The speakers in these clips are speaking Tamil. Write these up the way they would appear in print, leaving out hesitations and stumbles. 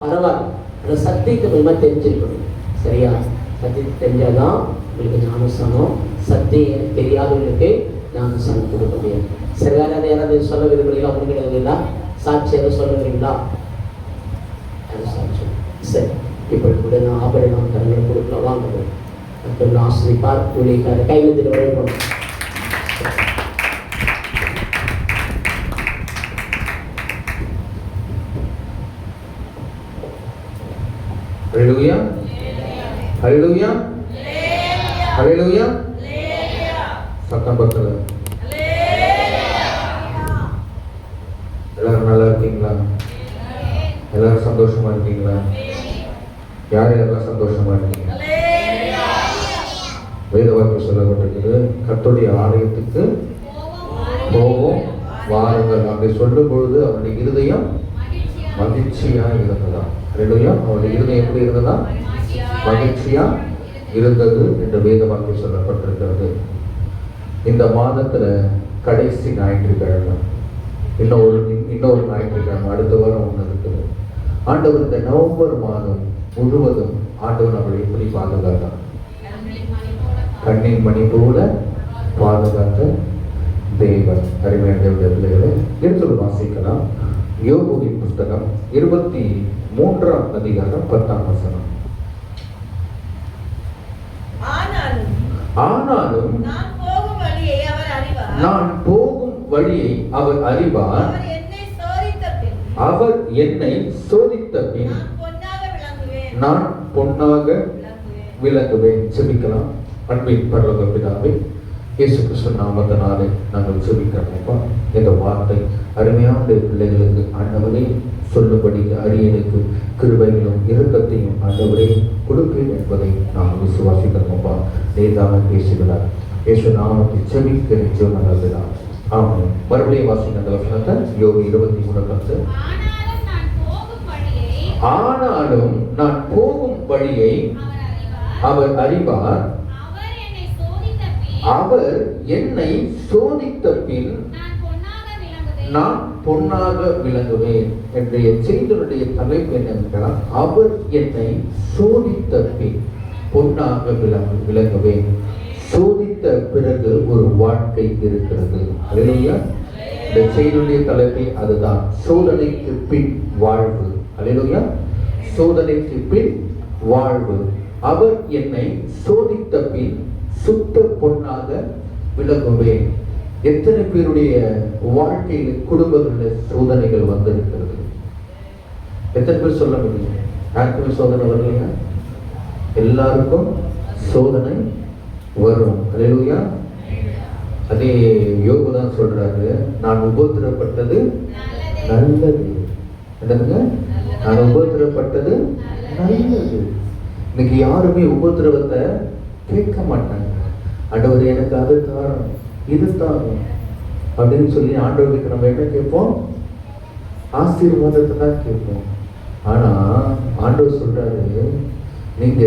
பரவாயில்ல. அந்த சத்தியத்தை மூலமா தெரிஞ்சிருக்கணும். சரியா? சத்தியத்தை தெரிஞ்சாதான் உங்களுக்கு ஞானஸ்தானம். சத்தியம் தெரியாதவங்களுக்கு ஞானஸ்தானம் கொடுக்க முடியாது. சரி, வேற யாராவது சொல்ல விரும்புறீங்களா? முடிக்கிறீங்களா? சாட்சி எதாவது சொல்ல விரும்புறீங்களா? சாட்சி. சரி, இப்படி கூட நான் ஆபரணம் கரங்களை கொடுக்கலாம். வாங்க ஆசிரிப்பார் ஊழியக்கார கைவிட்டு வழிபடும். Hallelujah. Hallelujah. Hallelujah. சத்தம் பத்தல. எல்லாரும் நல்லா இருக்கீங்களா? எல்லாரும் சந்தோஷமா இருக்கீங்களா? யார் யாரெல்லாம் சந்தோஷமா இருக்கீங்க? வேத வாக்கியம் சொல்லப்பட்டிருக்குது, கர்த்தருடைய ஆலயத்துக்கு போவோம் வாருங்கள். அப்படி சொல்லும் பொழுது அவருடைய இருதயம் மகிழ்ச்சியா இருந்ததா? ஹல்லேலூயா. அவருடைய இருதயம் எப்படி இருந்ததா? மகிழ்ச்சியா இருந்தது என்று வேத வாக்கியம் சொல்லப்பட்டிருக்கிறது. இந்த மாதத்துல கடைசி ஞாயிற்றுக்கிழமை, இன்னொரு ஞாயிற்றுக்கிழமை, அடுத்த வாரம் ஒன்று இருக்குது. ஆண்டவர் இந்த நவம்பர் மாதம் முழுவதும் ஆண்டவர் நம்மளை எப்படி பாதுகாத்தார்? கண்ணின் மணி போல பாதுகாத்த தேவன். அருமையான தேவனுடைய பிள்ளைகளை எடுத்து வாசிக்கலாம். யோபுவின் புஸ்தகம் 23ஆம் அதிகாரம் 10ஆம் வசனம். ஆனாலும் நான் போகும் வழியை அவர் அறிவார். அவர் என்னை சோதித்த பின் நான் பொன்னாக விளங்குவேன். செபிக்கலாம். அன்பின் பரலோக பிதாவே, இயேசு கிறிஸ்து நாமத்தினாலே நாங்கள் செபிக்கிறோம்ப்பா. இந்த வார்த்தை அருமையான பிள்ளைகளுக்கு ஆண்டவரே சொல்லும்படி அரியனுக்கு கிருபைகளும் இரக்கத்தையும் ஆண்டவரே கொடுப்பேன் என்பதை நாங்கள் விசுவாசிக்கிறோம்ப்பா. நீதான பேசுகிறார். இயேசு நாமத்தை செபிக்க நிச்சயம் நல்லதுதான். ஆமாம். மறுபடியும் வாசிக்க அந்த வசனத்தை. யோபு 23:10. ஆனாலும் நான் போகும் வழியை அவர் அறிவார். அவர் என்னை சோதித்த பின் நான் பொன்னாக விளங்குவேன். என்னுடைய செய்தியுடைய தலைப்பு என்னவென்றால், அவர் என்னை சோதித்த பின் பொன்னாக விளங்குவேன். சோதித்த பிறகு ஒரு வாழ்க்கை இருக்கிறது. அல்லேலூயா. இந்த செய்தியுடைய தலைப்பு அதுதான், சோதனைக்கு பின் வாழ்வு. அல்லேலூயா. சோதனைக்கு பின் வாழ்வு. அவர் என்னை சோதித்த பின் சுத்த பொன்னாக விளங்குவேன். எத்தனை பேருடைய வாழ்க்கையில் குடும்பங்களில் சோதனைகள் வந்திருக்கிறது? எத்தனை பேர் சொல்ல முடியும்? யாருக்குமே சோதனை வரலையா? எல்லாருக்கும் சோதனை வரும். அல்லேலூயா. அதே யோபு தான் சொல்றாரு, நான் உபத்திரப்பட்டது நல்லது. என்னதுங்க? நான் உபத்திரப்பட்டது நல்லது. இன்னைக்கு யாருமே உபத்திரவத்தை கேட்க மாட்டாங்க. ஆண்டவர் எனக்கு அது தாரும், இது தாரும் அப்படின்னு சொல்லி ஆண்டவருக்கு நம்ம என்ன கேட்போம்? ஆசீர்வாதத்தை தான் கேட்போம். ஆனா ஆண்டவர் சொல்றாரு, நீங்க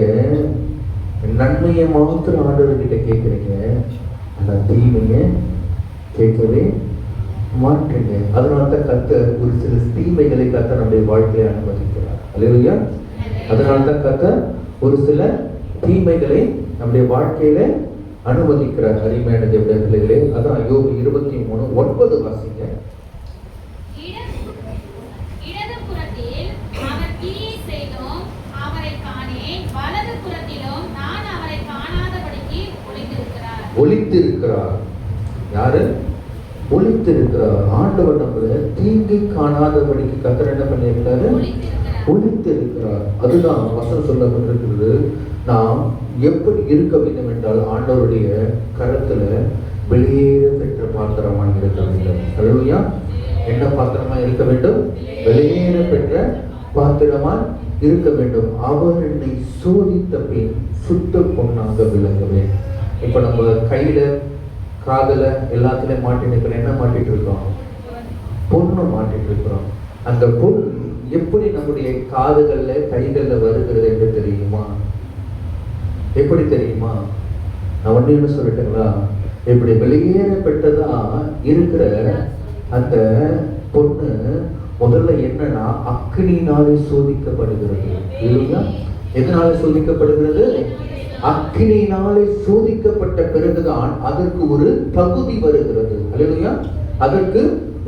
நன்மையை மாத்திரம் ஆண்டவர்கிட்ட கேட்குறீங்க, ஆனா தீமையை கேட்கவே மாட்டீங்க. அதனால்தான் கர்த்தர் ஒரு சில தீமைகளை கர்த்தர் நம்முடைய வாழ்க்கையை அனுமதிக்கிறார். அல்லேலூயா. அதனால்தான் கர்த்தர் ஒரு சில தீமைகளை நம்முடைய வாழ்க்கையில அனுமதிக்கிறார். அருமையான தேவனுடைய பிள்ளைகளே, அதான் யோபு 23:9 வாசிங்க. ஒளித்திருக்கிறார். யாரு? ஒளித்திருக்கிறார். ஆண்டவர் நம்மள தீங்கு காணாதபடிக்கு கர்த்தர் என்ன பண்ணியிருக்காரு? ஒளித்திருக்கிறார். அதுதான் வசனம் சொல்லப்பட்டிருக்கிறது. நாம் எப்படி இருக்க வேண்டும் என்றால், ஆண்டவருடைய கரத்துல வெளியேற பெற்ற பாத்திரமாக இருக்க வேண்டும். அல்லேலூயா. என்ன பாத்திரமா இருக்க வேண்டும்? வெளியேற பெற்ற பாத்திரமா இருக்க வேண்டும். அவர் என்னை சோதித்த பின் சுத்த பொன்னாக விளங்குவேன். இப்ப நம்ம கையில காதல எல்லாத்துலயும் மாட்டிட்டு இருக்கிறோம். என்ன மாட்டிட்டு இருக்கோம்? பொண்ணு மாட்டிட்டு இருக்கிறோம். அந்த பொன் எப்படி நம்முடைய காதுகள்ல கைகள்ல வருகிறது என்று தெரியுமா? எப்படி தெரியுமா? நான் ஒண்ணு சொல்லட்டுங்களா? இப்படி வெளியேறப்பட்டதா இருக்கிற அந்த பொண்ணு முதல்ல என்னன்னா அக்கினியினாலே சோதிக்கப்படுகிறது. இல்லையா? எதனால சோதிக்கப்படுகிறது? அக்கினியினாலே சோதிக்கப்பட்ட பிறகுதான் அதற்கு ஒரு தகுதி வருகிறது. அல்லேலூயா. அதற்கு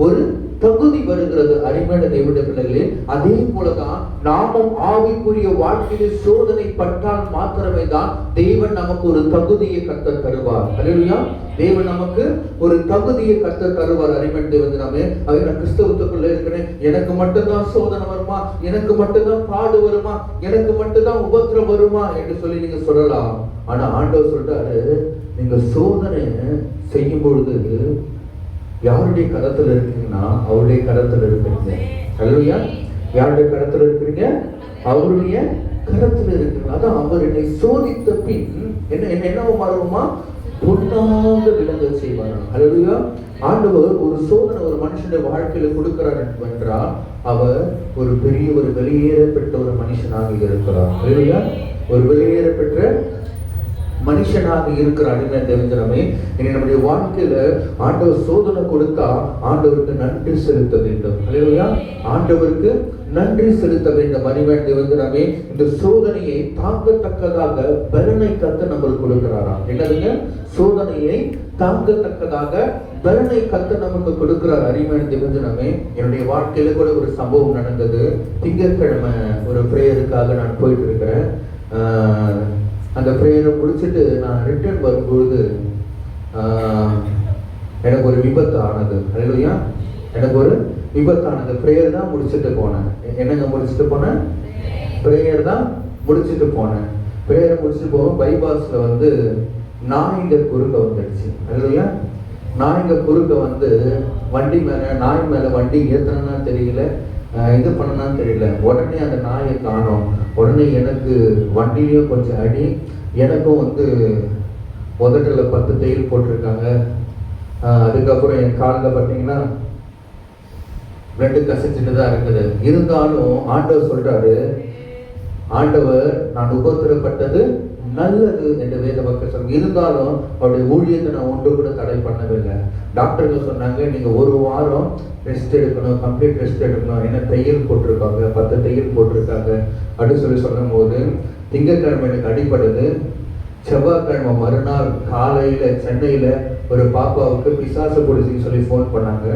ஒரு தகுதி வருகிறது. அருமையான தேவனுடைய பிள்ளைகளே, அதே போலதான் நாமும் ஆவிக்குரிய வாழ்க்கையிலே சோதனை பட்டால் மாத்திரமே தான் தேவன் நமக்கு ஒரு தகுதியை கர்த்தர் தருவார். அல்லேலூயா. தேவன் நமக்கு ஒரு தகுதியை கர்த்தர் தருவார். அருமையான தேவனே, நான் கிறிஸ்தவத்துக்குள்ள இருக்கிறேன், எனக்கு மட்டும்தான் சோதனை வருமா, எனக்கு மட்டும்தான் பாடு வருமா, எனக்கு மட்டும்தான் உபத்திரம் வருமா என்று சொல்லி நீங்க சொல்லலாம். ஆனா ஆண்டவர் சொல்றாரு, நீங்க சோதனை செய்யும் பொழுது யாருடைய கரத்துல இருக்கீங்கன்னா அவருடைய கரத்துல இருக்கிறீங்க. அல்லேலூயா. யாருடைய கரத்துல இருக்கிறீங்க? அவருடைய கரத்துல இருக்கிறீங்க. அதான் அவர் என்னை சோதித்த பின் என்ன மாறுமா? பொன்னாக விளங்க செய்வார். அல்லேலூயா. ஆண்டவர் ஒரு சோதனை ஒரு மனுஷனுடைய வாழ்க்கையில கொடுக்கிறார் என்றால் அவர் ஒரு பெரிய ஒரு வெளியேறப்பட்ட ஒரு மனுஷனாக இருக்கிறார். அல்லேலூயா. ஒரு வெளியேறப்பட்ட மனுஷனாக இருக்கிறார். தெரிஞ்சனமே, நம்முடைய வாழ்க்கையில ஆண்டவர் சோதனை கொடுத்தா ஆண்டவருக்கு நன்றி செலுத்த வேண்டும். அல்லேலூயா. ஆண்டவருக்கு நன்றி செலுத்த வேண்டும். அறிவேண்டியவர்களே, இந்த சோதனையை தாங்கத்தக்கதாக பலனை கத்து நம்மளுக்கு கொடுக்கிறாராம். என்னதுங்க? சோதனையை தாங்கத்தக்கதாக பலனை கத்து நமக்கு கொடுக்கிறார். அறிவேண்டியவர்களே, என்னுடைய வாழ்க்கையில கூட ஒரு சம்பவம் நடந்தது. திங்கட்கிழமை ஒரு பிரேயருக்காக நான் போயிட்டு இருக்கிறேன். அந்த ப்ரேயரை முடிச்சுட்டு நான் ரிட்டர்ன் வரும்பொழுது எனக்கு ஒரு விபத்து ஆனது. அல்லேலூயா. எனக்கு ஒரு விபத்தானது. ப்ரேயர் தான் முடிச்சுட்டு போனேன். என்னங்க முடிச்சுட்டு போனேன்? ப்ரேயர் தான் முடிச்சுட்டு போனேன். ப்ரேயரை முடிச்சுட்டு போக பைபாஸ்ல வந்து நாய்ங்க குறுக்க வந்துடுச்சு. அல்லேலூயா. நாய்ங்க குறுக்க வந்து வண்டி மேலே நாய் மேலே வண்டி ஏற்றணும்னா தெரியல, இது பண்ணணும்னு தெரியல. உடனே அந்த நாயை காணோம். உடனே எனக்கு வண்டிலையும் கொஞ்சம் அடி, எனக்கும் வந்து உதட்டில் 10 தையல் போட்டிருக்காங்க. அதுக்கப்புறம் என் காலில் பார்த்தீங்கன்னா 2 கசிச்சுட்டு தான் இருக்குது. இருந்தாலும் ஆண்டவர் சொல்றாரு, ஆண்டவர் நான் உபத்திரப்பட்டது நல்லது என்று வேத வாக்கியம் சொல்லுங்க. இருந்தாலும் அவருடைய ஊழியத்தை நான் ஒன்று கூட தடை பண்ணவில்லை. டாக்டர்கள் சொன்னாங்க, நீங்க 1 வாரம் ரெஸ்ட் எடுக்கணும், கம்ப்ளீட் ரெஸ்ட் எடுக்கணும். என்ன தையல் போட்டிருக்காங்க, 10 தையல் போட்டிருக்காங்க அப்படின்னு சொல்லி சொல்லும் போது திங்கட்கிழமை எனக்கு அடிபடுது. செவ்வாய்க்கிழமை மறுநாள் காலையில சென்னையில ஒரு பாப்பாவுக்கு பிசாசு பிடிச்சின்னு சொல்லி ஃபோன் பண்ணாங்க.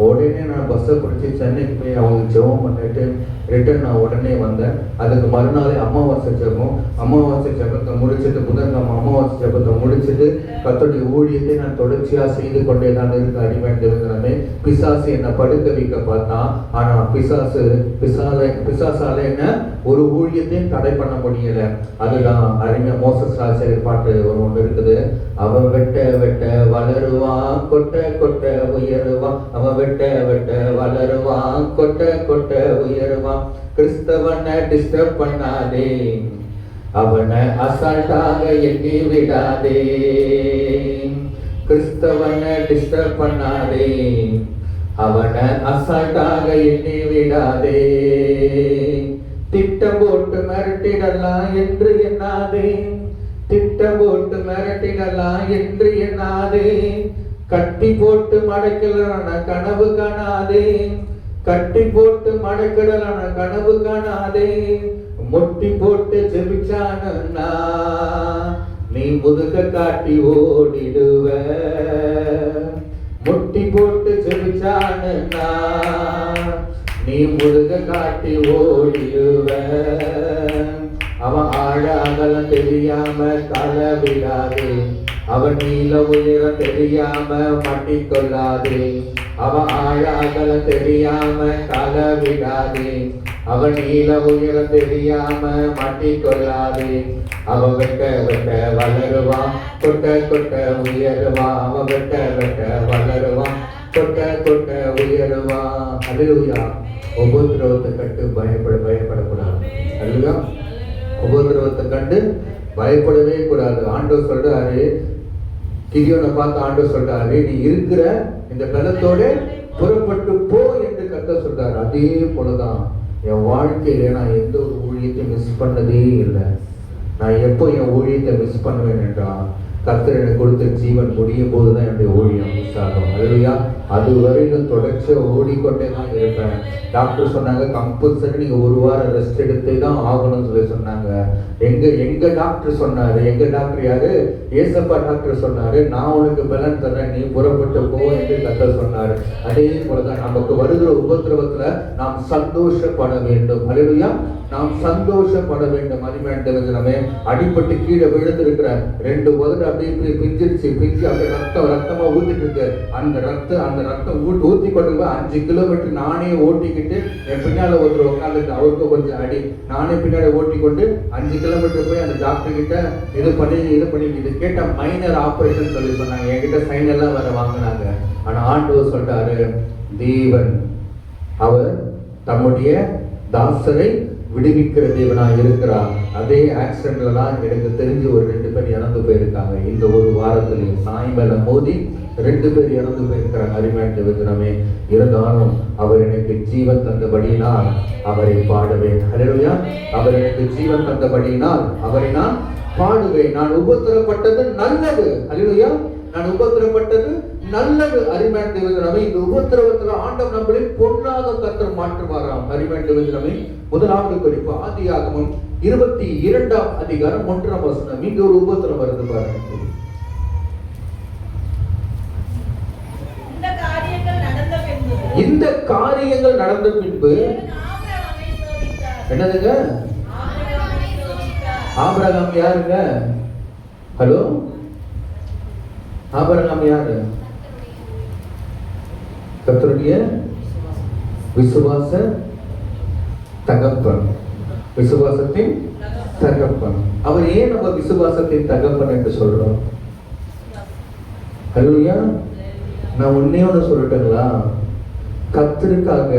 உடனே நான் பஸ்ஸை பிடிச்சி சென்னைக்கு போய் அவங்களுக்கு ஜெபம் பண்ணிட்டு ரிட்டர்ன் நான் உடனே வந்தேன். அதுக்கு மறுநாளே அமாவாசை ஜெபம். அமாவாசை ஜெபத்தை முடிச்சுட்டு புதன்கிழமை அமாவாசை ஜெபத்தை முடிச்சுட்டு கர்த்தருடைய ஊழியத்தை நான் தொடர்ச்சியா செய்து கொண்டே தான் இருக்க அடிமையாண்டிருக்கிறேன். பிசாசு என்னை படுக்க வைக்க பார்த்தான். ஆனா பிசாசால என்ன ஒரு ஊழியத்தையும் தடை பண்ண முடியல. அதுதான் அருமையா மோசஸ் ஆசிரியர் பாட்டு ஒன்று இருக்குது. அவன் வெட்ட வெட்ட வளருவான், கொட்ட கொட்ட உயருவான். அவன் வெட்ட வெட்ட வளருவான், கொட்ட கொட்ட உயருவான். கிறிஸ்தவனை டிஸ்டர்ப் பண்ணாதே, அவனை அசால்ட்டாக எண்ணி விடாதே. கிறிஸ்தவனை டிஸ்டர்ப் பண்ணாதே, அவனை அசால்ட்டாக எண்ணி விடாதே. திட்டம் போட்டு மிரட்டிடலாம் என்று எண்ணாதே, திட்டம் போட்டு மிரட்டிடலாம் என்று எண்ணாதே. கட்டி போட்டு மடக்கலான கனவு காணாதே, கட்டி போட்டு மடக்கிடலான கனவு காணாதே. முட்டி போட்டு ஜெபிச்சானா நீ முதுக காட்டி ஓடிடுவ. முட்டி போட்டு ஜெபிச்சானா நீ முதுக காட்டி ஓடிடுவ. அவன் ஆழ அகலம் தெரியாம களவிடாதே, அவன் நீல உயரம் தெரியாம மாட்டிக்கொள்ளாதே. அவன் ஆழ அகலம் தெரியாம களவிடாதே, அவன் நீல உயரம் தெரியாம மாட்டிக்கொள்ளாதே. அவன் வெட்ட வெட்ட வளருவான், கொட்ட கொட்ட உயருவான். அவன் வெட்ட வெட்ட வளருவான், கொட்ட கொட்ட உயருவான். அல்லேலூயா. உபத்திரவத்தை கண்டு பயப்படக்கூடாது. அல்லேலூயா. உபத்திரவத்தை கண்டு பயப்படவே கூடாது. ஆண்டவர் சொல்றாரு, கிதியோனை பார்த்து ஆண்டவர் சொல்றாரு, நீ இருக்கிற இந்த பலத்தோட புறப்பட்டு போ என்று கர்த்தர் சொல்றாரு. அதே போலதான் என் வாழ்க்கையில நான் எந்த ஒரு ஊழியத்தை மிஸ் பண்ணதே இல்லை. நான் எப்போ என் ஊழியத்தை மிஸ் பண்ணுவேன் என்றால் கர்த்தர் எனக்கு கொடுத்த ஜீவன் முடியும் போதுதான் என்னுடைய ஊழியம் மிஸ் ஆகும். அல்லேலூயா. அது வரைக்கும் தொடர்ச்சியா ஓடிக்கொண்டே தான் இருப்பேன். டாக்டர் சொன்னாங்க கம்பல்சரி நீங்க ஒரு வாரம் ரெஸ்ட் எடுத்தே தான் ஆகணும்னு சொல்லி சொன்னாங்க. எங்க டாக்டர் சொன்னாரு, எங்க டாக்டர் யாரு? ஏசப்பா டாக்டர் சொன்னாரு, நான் உனக்கு பலன் தரேன், நீ புறப்பட்டு போ என்று கர்த்தர் சொன்னாரு. அதே போலதான் நமக்கு வருகிற உபத்திரவத்துல நாம் சந்தோஷப்பட வேண்டும். அல்லேலூயா, நாம் சந்தோஷப்பட வேண்டும். அருமையானவர்களே, அடிபட்டு கீழே விழுந்திருக்கிற 2 உதடு அப்படியே பிஞ்சிருச்சு, பிஞ்சு அப்படியே ரத்தமா ஊத்திட்டு இருக்கு. அந்த ரத்தம் ஊத்தி கொண்டு போய் 5 கிலோமீட்டர் நானே ஓட்டிக்கிட்டு என் பின்னால ஒருத்தர் உட்காந்துட்டு அவருக்கு கொஞ்சம் அடி, நானே பின்னாடி ஓட்டிக்கொண்டு 5 கிலோமீட்டர் போய் அந்த டாக்டர் கிட்ட இது பண்ணி இது கேட்ட மைனர் ஆபரேஷன் சொல்லி சொன்னாங்க. என்கிட்ட சைன் எல்லாம் வேற வாங்கினாங்க. ஆனா ஆண்டவர் சொல்றாரு, தேவன் அவர் தம்முடைய தாசரை விடுவிக்கிற தேவனா இருக்கிறார். அதே ஆக்சிடென்ட்ல தான் எனக்கு தெரிஞ்சு ஒரு 2 பேர் இறந்து போயிருக்காங்க. இந்த ஒரு வாரத்திலேயே சாய் மேல மோதி 2 பேர் இறந்து போயிருக்கிறாங்க. அருமையானவர்களே, இருந்தாலும் அவர் எனக்கு ஜீவன் தந்தபடியினால் அவரை பாடுவேன். அல்லேலூயா, அவர் எனக்கு ஜீவன் தந்தபடியினால் அவரை நான் பாடுவேன். நான் உபத்திரப்பட்டது நல்லது. அல்லேலூயா, நான் உபத்திரப்பட்டது நல்லது. அருமையானவர்களே, இந்த உபத்திரவத்துல ஆண்டவர் நம்மளை பொன்னாக கர்த்தர் மாற்றுவாராம். அருமையானவர்களே, முதலாவது குறிப்பு ஆதியாகமம் 22ஆம் அதிகாரம் 1ஆம் வசனம். இங்க ஒரு உபத்திரம் வருது பாருங்க. இந்த காரியங்கள் நடந்த பின்பு என்னதுங்க? ஆபிரகாம் யாருங்க? ஹலோ, ஆபிரகாம் யாரு? கர்த்தருடைய விசுவாச தகப்பன், விசுவாசத்தின் தகப்பன். அவர் ஏன் நம்ம விசுவாசத்தின் தகப்பன் என்று சொல்றோம்? ஹல்லேலூயா. நான் ஒன்னே ஒன்று சொல்லட்டுங்களா? கர்த்தருக்காக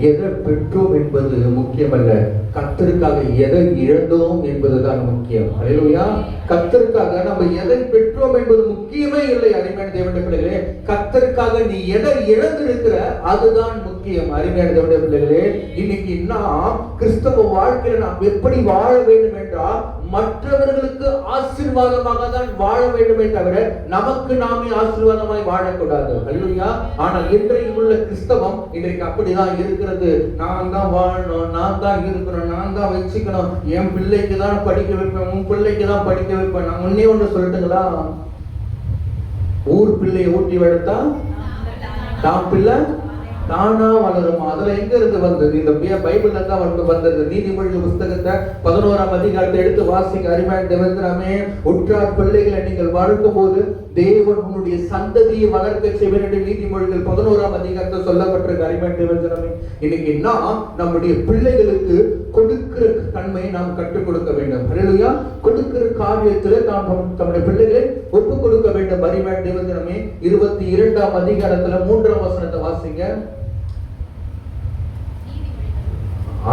எதை பெற்றோம் என்பது முக்கியமல்ல, கர்த்தருக்காக எதை இழந்தோம் என்பதுதான் முக்கியம். ஹல்லேலூயா. கர்த்தருக்காக நம்ம எதை பெற்றோம் என்பது முக்கியமே இல்லை. அருமையான தேவனுடைய பிள்ளைகளே, கர்த்தருக்காக நீ எதை இழந்திருக்கிற அதுதான் முக்கியம். அருமையான தேவனுடைய பிள்ளைகளே, இன்னைக்கு நாம் கிறிஸ்தவ வாழ்க்கையில நாம் எப்படி வாழ வேண்டும் என்றால் மற்றவர்களுக்கு ஆசீர்வாதமாக தான் வாழ வேண்டுமே தவிர நமக்கு நாமே ஆசீர்வாதமாய் வாழக்கூடாது. ஹல்லேலூயா. ஆனால் இன்றைக்கு உள்ள கிறிஸ்தவம் இன்றைக்கு அப்படிதான் இருக்கிறது. நான் தான் வாழணும், நான் தான் இருக்கணும், நான் தான் வச்சுக்கணும், என் பிள்ளைக்கு தான் படிக்க வைப்பேன், உன் பிள்ளைக்கு தான் படிக்க வைப்பேன். நான் முன்னே ஒன்று சொல்லட்டுங்களா? ஊர் பிள்ளையை ஊட்டி வளர்த்தா தான் பிள்ளை தானா வளரும். அதுல எங்க இருந்து வந்தது? இந்த பைபிள்ல தான் வந்தது. நீதிமொழிகள் புத்தகத்தை 11ஆம் அதிகாரத்தை எடுத்து வாசிங்க. அருமையான தேவனே, உற்றார் பிள்ளைகளை நீங்கள் வளர்க்கும் போது தேவன் உன்னுடைய சந்ததியை வளர்க்க செய்வார் என்று நீதிமொழிகள் 11ஆம் அதிகாரத்தை சொல்லப்பட்டிருக்கு. அருமையான தேவனே, இன்னைக்கு நாம் நம்முடைய பிள்ளைகளுக்கு கொடுக்கிற தன்மையை நாம் கற்றுக் கொடுக்க வேண்டும். ஹல்லேலூயா. கொடுக்கிற காரியத்தில் நாம் நம்முடைய பிள்ளைகளை ஒப்புக் கொடுக்க வேண்டும். அருமையான தேவனே, 22ஆம் அதிகாரத்துல 3ஆம் வசனத்தை வாசிங்க.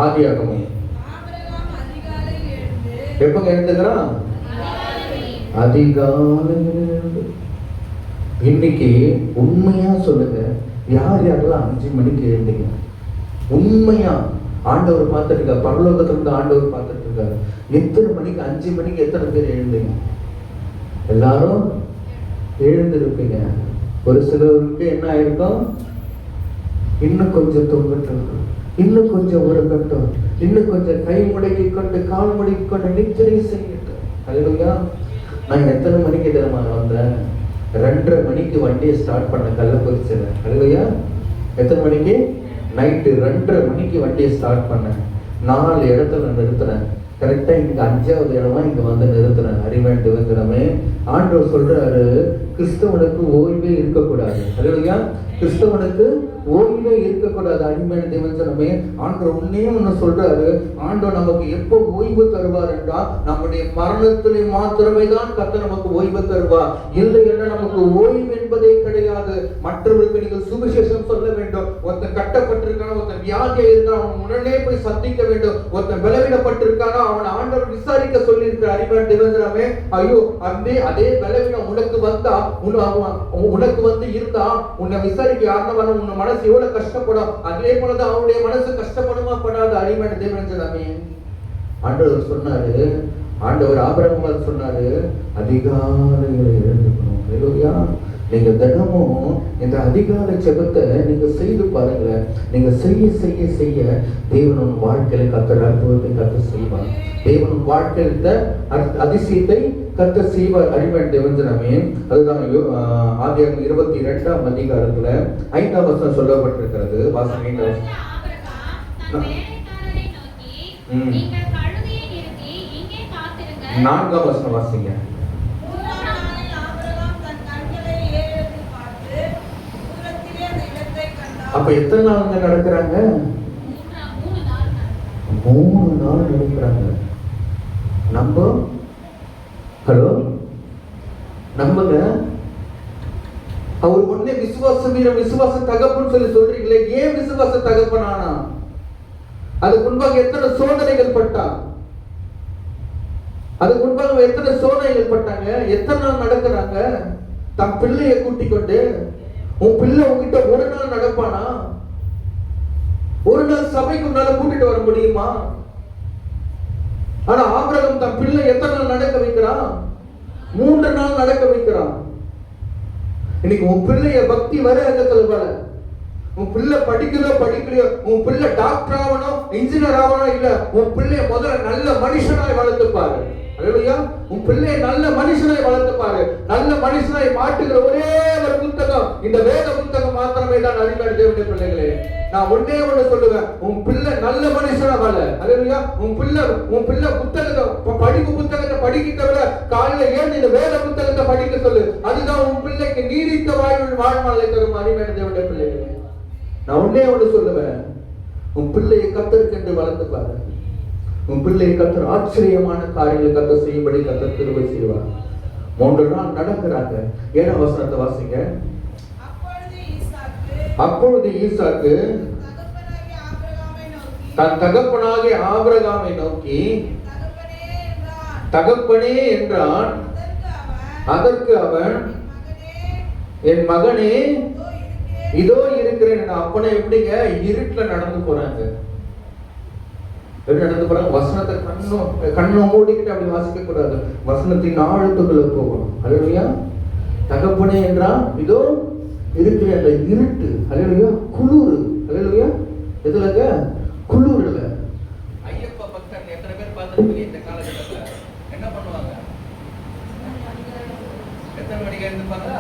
ஆதியாகமம். எப்பங்க எழுந்துக்கிறான்? அதிகாலையில். இன்னைக்கு உண்மையா சொல்லுங்க, யார் யாரெல்லாம் 5 மணிக்கு எழுந்தீங்க? உண்மையா ஆண்டவர் பார்த்துட்டு இருக்காரு, பரலோகத்துல இருந்து ஆண்டவர் பார்த்துட்டு இருக்காரு. எத்தனை மணிக்கு? 5 மணிக்கு எத்தனை பேர் எழுந்தீங்க? எல்லாரும் எழுந்திருப்பீங்க. ஒரு சிலருக்கு என்ன ஆயிருக்கும்? இன்னும் கொஞ்சம் தூங்கட்டும், இன்னும் கொஞ்சம் உறங்கட்டும், இன்னும் கொஞ்சம் கை முடக்கி கொண்டு கால் முடக்கி கொண்டு நித்திரை செய்யட்டும். அல்லேலூயா. நான் எத்தனை மணிக்கு தெரியுமா வந்தேன்? 2:30 மணிக்கு வண்டியை ஸ்டார்ட் பண்ண கள்ளக்குறிச்சியில். அல்லேலூயா. எத்தனை மணிக்கு? நைட்டு 2:30 மணிக்கு வண்டியை ஸ்டார்ட் பண்ணேன். 4 இடத்துல நிறுத்தினேன். கரெக்டாக இங்கே 5வது இடமா இங்கே வந்து நிறுத்தினேன். அருமையான தேவனே, ஆண்டவர் சொல்றாரு, கிறிஸ்தவனுக்கு ஓய்வே இருக்கக்கூடாது. அல்லேலூயா. கிறிஸ்தவனுக்கு ஓய்வே இருக்கக்கூடாது. அருமையான தேவனே, ஆண்டவர் உன்னே ஒன்று சொல்றாரு. ஆண்டவர் நமக்கு எப்போ ஓய்வு தருவார் என்றால் நம்முடைய மரணத்திலே மாத்திரமே தான் கர்த்தர் நமக்கு ஓய்வு தருவார். இல்லை என்ற நமக்கு ஓய்வு என்பதே கிடையாது. மற்றவர்களுக்கு நீங்கள் சுவிசேஷம் சொல்ல வேண்டும். ஒருத்தன் கட்டப்பட்டிருக்கான, ஒருத்தன் வியாதியா இருக்கான், அவன் உடனே போய் சந்திக்க வேண்டும். ஒருத்தன் பலவீனப்பட்டிருக்கானா அவன் ஆண்டவர் விசாரிக்க சொல்லி இருக்கிற. அருமையான தேவனே, ஐயோ அதே பலவீனம் உனக்கு வந்தா, உனக்கு வந்து இருந்தா உன்னை விசாரிக்க யாருன்னா வரணும். உன் மனசு எவ்வளவு கஷ்டப்படும், அதே போலதான் அவனுடைய மனசு கஷ்டப்படுமா படாது. அருமையான தேவனே, ஆண்டவர் சொன்னாரு, ஆண்டவர் ஆபிரகாமுக்கு சொன்னாரு, அதிகாலையில் எழுந்துக்கணும். அல்லேலூயா. நீங்க தினமும் இந்த அதிகாலை ஜெபத்தை நீங்க செய்து பாருங்களேன். நீங்க செய்ய செய்ய செய்ய தேவன் வாழ்க்கையில கர்த்தர் அற்புதத்தை கர்த்தர் செய்வார். தேவன் வாழ்க்கையில அதிசயத்தை கர்த்தர் செய்வார். அறிவன் தேவஞ்சனமே. அதுதான் ஆதியாகமம் 22ஆம் அதிகாரத்துல 5ஆம் வசனம் சொல்லப்பட்டிருக்கிறது. வாசிங்க. 4ஆம் வசனம் வாசிங்க. அப்ப எத்தனை நாள் நடக்கிறாங்க? 3 நாள் நடக்கிறாங்க. ஹலோ நம்புங்க. அவர் உடனே விசுவாச வீரம், விசுவாச தகப்பன்னு சொல்றீங்களே, ஏன் விசுவாச தகப்பனானா? அதுக்கு முன்பாக எத்தனை சோதனைகள் பட்டா? அதுக்கு முன்பாக எத்தனை சோதனைகள் பட்டாங்க? எத்தனை நாள் நடக்கிறாங்க? தன் பிள்ளையை கூட்டிக் கொண்டு. உன் பிள்ளை உங்ககிட்ட ஒரு நாள் நடப்பானா? ஒரு நாள் சபைக்கு உன்னால கூட்டிட்டு வர முடியுமா? ஆனா ஆபிரகாம் தன் பிள்ளை எத்தனை நாள் நடக்க வைக்கிறான்? 3 நாள் நடக்க வைக்கிறான். இன்னைக்கு உன் பிள்ளைய பக்தி வர வர, உன் பிள்ளை படிக்கலோ படிக்கலையோ, உன் பிள்ளை டாக்டர் ஆகணும், இன்ஜினியர் ஆகணும், இல்ல உன் பிள்ளைய முதல்ல நல்ல மனுஷனாய் வளர்த்து பாரு. அல்லேலூயா. உன் பிள்ளையை நல்ல மனுஷனாய் வளர்த்து பாரு. நல்ல மனுஷனாய் மாட்டுகிற ஒரே ஒரு புத்தகம் இந்த வேத புத்தகம் மாத்திரமே தான். அறிவாளி தேவனுடைய பிள்ளைகளே, நான் ஒன்னே ஒண்ணு சொல்லுவேன், உன் பிள்ளை நல்ல மனுஷனா வள. அல்லேலூயா. உன் பிள்ளை புத்தகத்தை படிப்பு புத்தகத்தை படிக்க தவிர காலையில ஏன் இந்த வேத புத்தகத்தை படிக்க சொல்லு. அதுதான் உன் பிள்ளைக்கு நீடித்த வாழ்நாளை தரும். அறிவாளி தேவனுடைய பிள்ளைகளே, நான் ஒன்னே ஒண்ணு சொல்லுவேன், உன் பிள்ளையை கத்தருக்கென்று வளர்த்து பாரு. உன் பிள்ளையை கத்தர் ஆச்சரியமான காரியங்களை கத்தர் செய்யும்படி கத்தர் கிருபை செய்வார். 3 நாள் நடக்கிறாங்க. 7ஆம் வசனத்தை வாசிங்க. அப்பொழுது ஈசாக்கு தன் தகப்பனாகிய ஆபிரகாமை நோக்கி தகப்பனே என்றான். அதற்கு அவன், என் மகனே இதோ இருக்கிறேன். அப்பனை எப்படிங்க இருட்டுல நடந்து போறாங்க? எப்படி நடந்து போறாங்க? வசனத்தை கண்ணும் மூடிக்கிட்டு அப்படி வாசிக்க கூடாது. வசனத்தின் ஆழத்துக்குள்ள போகணும். அல்லேலூயா. தகப்பனே என்றான், இதோ இருக்கிற அந்த இருட்டு. அல்லேலூயா. குளிர். அல்லேலூயா. எதுலங்க? குளிர்ல. ஐயப்பா பக்தர் எத்தனை பேர் பார்த்துருக்கீங்க? இந்த காலகட்டத்துல என்ன பண்ணுவாங்க? எத்தனை மணிக்கு எழுந்துப்பாங்க?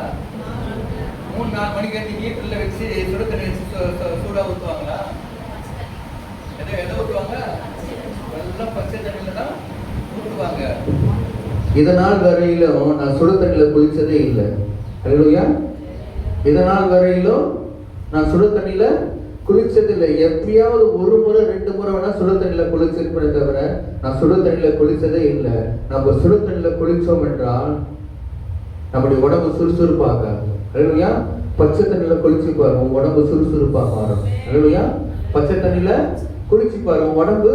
3-4 மணிக்கு எழுந்து வீட்டுல வச்சு சுடுதண்ணி வச்சு சூடா ஊற்றுவாங்களா? எதை ஊற்றுவாங்க? எல்லாம் பச்சை தண்ணியில தான் ஊற்றுவாங்க. இதனால் வரையிலும் நான் சுடு தண்ணியில குளிச்சதே இல்லை. அல்லேலூயா. இதனால் வரையிலும் நான் சுடு தண்ணியில குளிச்சதில்லை. எப்பயாவது 1 முறை 2 முறை வேணா சுடு தண்ணியில குளிச்சிருப்பேனே தவிர நான் சுடு தண்ணியில குளிச்சதே இல்லை. நம்ம சுடு தண்ணியில குளிச்சோம் என்றால் நம்முடைய உடம்பு சுறுசுறுப்பாகாது. அல்லேலூயா. பச்சை தண்ணியில குளிச்சு பாருங்க, உடம்பு சுறுசுறுப்பாக மாறும். அல்லேலூயா. பச்சை தண்ணியில குளிச்சு பாருங்க, உடம்பு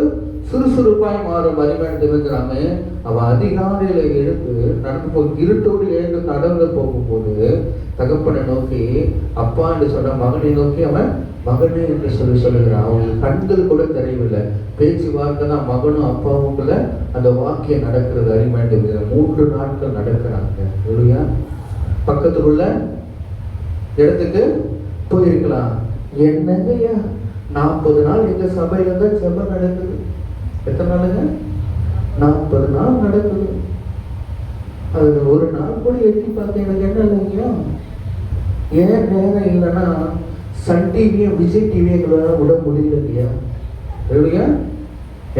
சுறுசுறுப்பாய் மாறும். அறிவான அவன் அதிகாலையில எழுந்து நடந்து போய் இருட்டோடு எழுந்து கடவுள போகும்போது தகப்பனை நோக்கி அப்பா என்று சொன்ன மகனை நோக்கி அவன் மகனே என்று சொல்லுகிறான். அவங்களுக்கு கண்கள் கூட தெரியவில்லை. பேச்சுவார்த்தை தான் மகனும் அப்பாவுக்குள்ள அந்த வாக்கியம் நடக்கிறது. அறிவான 3 நாட்கள் நடக்கிறாங்க. இல்லையா? பக்கத்துக்குள்ள இடத்துக்கு போயிருக்கலாம். என்னங்கய்யா 40 நாள் எங்க சபையில தான் ஜெபம் நடக்குது. எத்தனை நாளுங்க? 40 நாள் நடக்குது. அதுல ஒரு நாள் கூட எட்டி பார்த்து எனக்கு என்ன இல்லைங்க, ஏன் நேரம் இல்லைன்னா சன் டிவியும் விஜய் டிவியும் எங்களால விட முடியல இல்லையா? இல்லையா?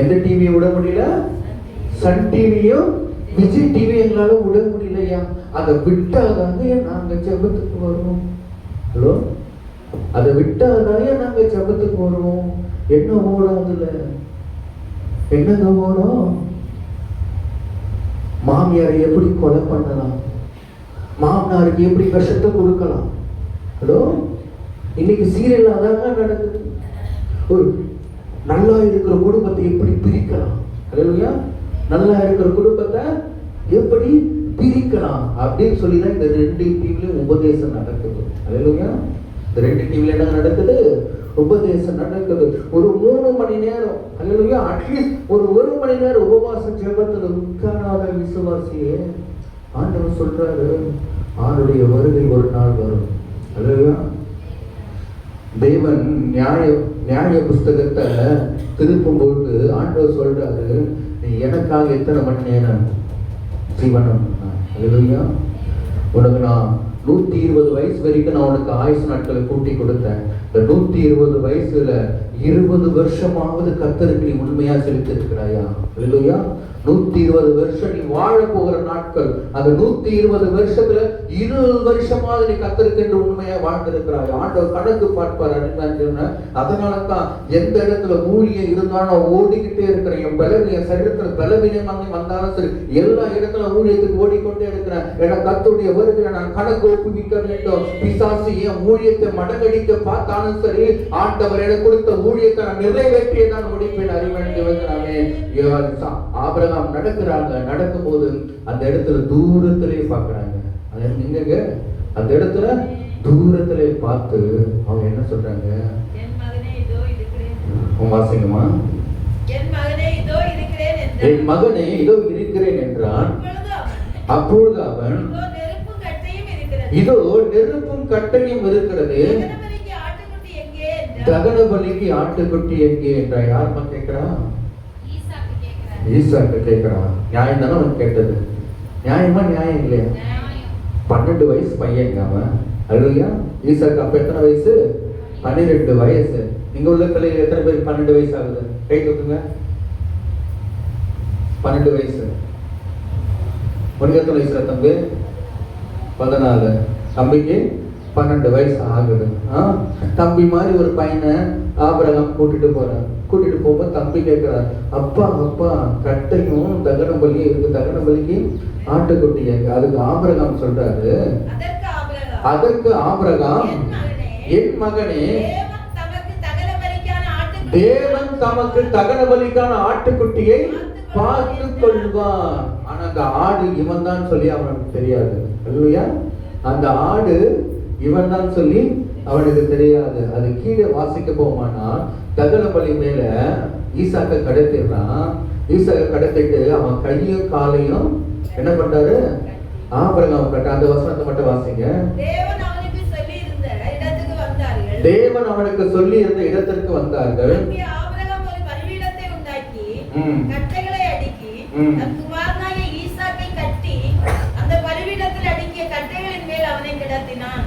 எந்த டிவியை விட முடியல? சன் டிவியும் விஜய் டிவி எங்களால விட முடியலையா? அதை விட்டாதாங்க நாங்க ஜெபத்துக்கு வருவோம். ஹலோ, அதை விட்டாதானே நாங்க ஜெபத்துக்கு வருவோம். என்ன ஓடாதுல? என்னங்க ஓடும்? மாமியாரை எப்படி கொலை பண்ணலாம், மாமனாருக்கு எப்படி விஷத்தை கொடுக்கலாம். ஹலோ, இன்னைக்கு சீரியல் அதாங்க நடக்குது. ஒரு நல்லா இருக்கிற குடும்பத்தை எப்படி பிரிக்கலாம். ஹalleluya. நல்லா இருக்கிற குடும்பத்தை எப்படி பிரிக்கலாம் அப்படின்னு சொல்லிதான் இந்த 2 டிவிலையும் உபதேசம் நடக்குது. ஹalleluya. இந்த 2 டிவில என்ன நடக்குது? உபதேசம் நடக்குது. ஒரு 3 மணி நேரம், ஹalleluya, அட்லீஸ்ட் ஒரு 1 மணி நேரம் உபவாச ஜெபத்துல உட்காராத விசுவாசியே ஆண்டவர் சொல்றாரு, ஆண்டுடைய வருகை ஒரு நாள் வரும். அல்லையா? தேவன் நியாய புஸ்தகத்தை திருப்பும் பொழுது ஆண்டவர் சொல்றாரு, நீ எனக்காக எத்தனை மணி நேரம் ஜீவனம்? அல்லையா? உனக்கு நான் 120 வயசு வரைக்கும் நான் உனக்கு ஆயுசு நாட்களை கூட்டி கொடுத்தேன். இந்த 120 வயசுல 20 வருஷமாவது கர்த்தருக்கு நீ உண்மையா செலுத்தி இருக்கிறாயா? அல்லேலூயா. 120 வருஷம் நீ வாழ போகிற நாட்கள், அந்த 120 வருஷத்துல 20 வருஷமாவது நீ கர்த்தருக்கு என்று உண்மையா வாழ்ந்திருக்கிறாயா? ஆண்டவர் கணக்கு பார்ப்பார். அதனாலதான் எந்த இடத்துல ஊழியம் இருந்தாலும் நான் ஓடிக்கிட்டே இருக்கிறேன். என் சரீரத்துல பலவீனமாக வந்தாலும் சரி, எல்லா இடத்துல ஊழியத்துக்கு ஓடிக்கொண்டே இருக்கிறேன். ஏன்னா கர்த்தருடைய வருகையில நான் கணக்கு ஒப்புவிக்க வேண்டும். பிசாசு என் ஊழியத்தை மடங்கடிக்க பார்த்தாலும் சரி, ஆண்டவர் எனக்கு கொடுத்த ஊழியத்தை நான் நிறைவேற்றியே தான் முடிப்பேன். அறிவன் ஆபிரகாம் நடக்கிறாங்க. நடக்கும் போது அந்த இடத்துல தூரத்திலே பார்க்கிறாங்க. எங்க அந்த இடத்துல தூரத்திலே பார்த்து அவங்க என்ன சொல்றாங்க? வாசிங்கம்மா. என் மகனே இதோ இருக்கிறேன் என்றான். அப்பொழுது அவன், இதோ நெருப்பும் கட்டையும் இருக்கிறது, தகன பலிக்கு ஆட்டுக்குட்டி எங்கே என்றான். யாருமா கேட்கிறா? ஈசாக்கு கேட்கிறான். நியாயம் தானே அவன் கேட்டது? நியாயமா நியாயம் இல்லையா? 12 வயசு பையன் அவன். அல்லையா? ஈசாக்கு அப்ப எத்தனை வயசு? 12 வயசு. இங்க உள்ள பிள்ளைகள் எத்தனை பேர் 12 வயசு ஆகுது? கை தூக்குங்க. 12 வயசு. உனக்கு எத்தனை வயசுல தம்பி? 14. தம்பிக்கு 12 வயசு ஆகுது. தம்பி மாதிரி ஒரு பையனை ஆபிரகாம் கூட்டிட்டு போறான். கூட்டிட்டு போகும்போது தம்பி கேட்கிறார், அப்பா அப்பா கட்டையும் தகன பலியும் இருக்கு, தகன பலிக்கு ஆட்டுக்குட்டி எங்க? அதுக்கு ஆபிரகாம் சொல்றாரு, அதற்கு ஆபிரகாம், என் மகனே தேவன் தமக்கு தகன பலிக்கான ஆட்டுக்குட்டியை பார்த்து கொள்வார். ஆனா அந்த ஆடு இவன் தான் சொல்லி அவனுக்கு தெரியாது. இல்லையா? அந்த ஆடு இவன் தான் சொல்லி அவனுக்கு தெரியாது. அது கீழே வாசிக்க போமானா தகன பலி மேல ஈசாக்க கடத்திடுறான். ஈசாக்க கடத்திட்டு அவன் கையும் காலையும் என்ன பண்றாரு? ஆபிரகாம் கட்ட. அந்த வசனத்தை மட்டும் வாசிங்க. தேவன் அவனுக்கு சொல்லி இருந்த இடத்திற்கு வந்தார்கள். ஆபிரகாம் ஒரு பலிபீடத்தை உண்டாக்கி கட்டைகளை அடுக்கி தன் குமாரனாகிய ஈசாக்கை கட்டி அந்த பலிபீடத்தில் அடுக்கிய கட்டைகளின் மேல் அவனை கிடத்தினான்.